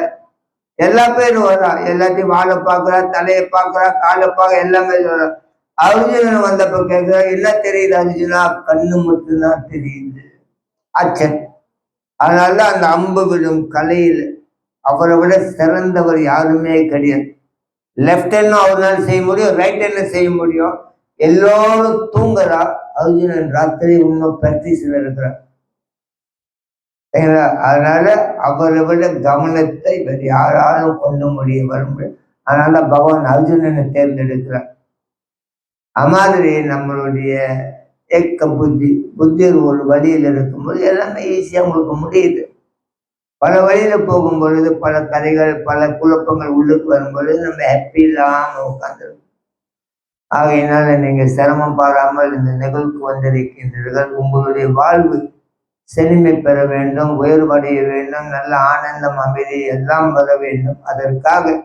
Speaker 1: எல்லா பேரும் வரா, எல்லாத்தையும் வாழை பார்க்கறா, தலையை பார்க்கறா, காலை பார்க்க, எல்லாமே சொல்றா. அர்ஜுனன் வந்தப்ப கேட்கிற, என்ன தெரியுது அர்ஜுனா? கண்ணு மட்டும்தான் தெரியுது. அச்சன். அதனால அந்த அம்பு விடும் கலையில் அவரை விட சிறந்தவர் யாருமே கிடையாது. லெப்ட் ஹேண்ட் அவரால் செய்ய முடியும், ரைட் ஹேண்ட் செய்ய முடியும். எல்லோரும் தூங்குறா, அர்ஜுனன் ராத்திரி இன்னும் பிராக்டிஸ்ல இருக்கிறார். அதனால அவரை விட கவனத்தை வேறு யாராலும் கொண்டு வர முடியும். அதனால பகவான் அர்ஜுனனை தேர்ந்தெடுக்கிறார். அமாதிரி நம்மளுடைய ஏக்க புத்தி ஒரு வழியில் இருக்கும்போது எல்லாமே ஈஸியா உங்களுக்கு முடியுது. பல வழியில போகும் பொழுது பல கதைகள், பல குழப்பங்கள் உள்ளுக்கு வரும் பொழுது நம்ம ஹாப்பி இல்லாம உட்காந்துருக்கோம். ஆகையினால நீங்க சிரமம் பாராமல் இந்த நிகழ்வுக்கு வந்திருக்கின்றீர்கள். உங்களுடைய வாழ்வு செழுமை பெற வேண்டும், உயர்வடைய வேண்டும், நல்ல ஆனந்தம், அமைதி எல்லாம் வர வேண்டும். அதற்காக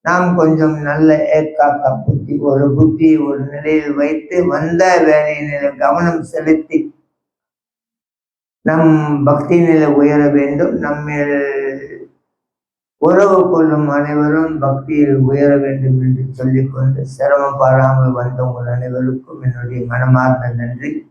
Speaker 1: நாம் கொஞ்சம் நல்ல ஏக்காக்க புத்தி ஒரு நிலையில் வைத்து வந்த வேலையில கவனம் செலுத்தி நம் பக்தி நிலை உயர வேண்டும். நம்ம உறவு கொள்ளும் அனைவரும் பக்தியில் உயர வேண்டும் என்று சொல்லிக்கொண்டு சிரமம் பாராமல் வந்த உங்கள் அனைவருக்கும் என்னுடைய மனமார்ந்த நன்றி.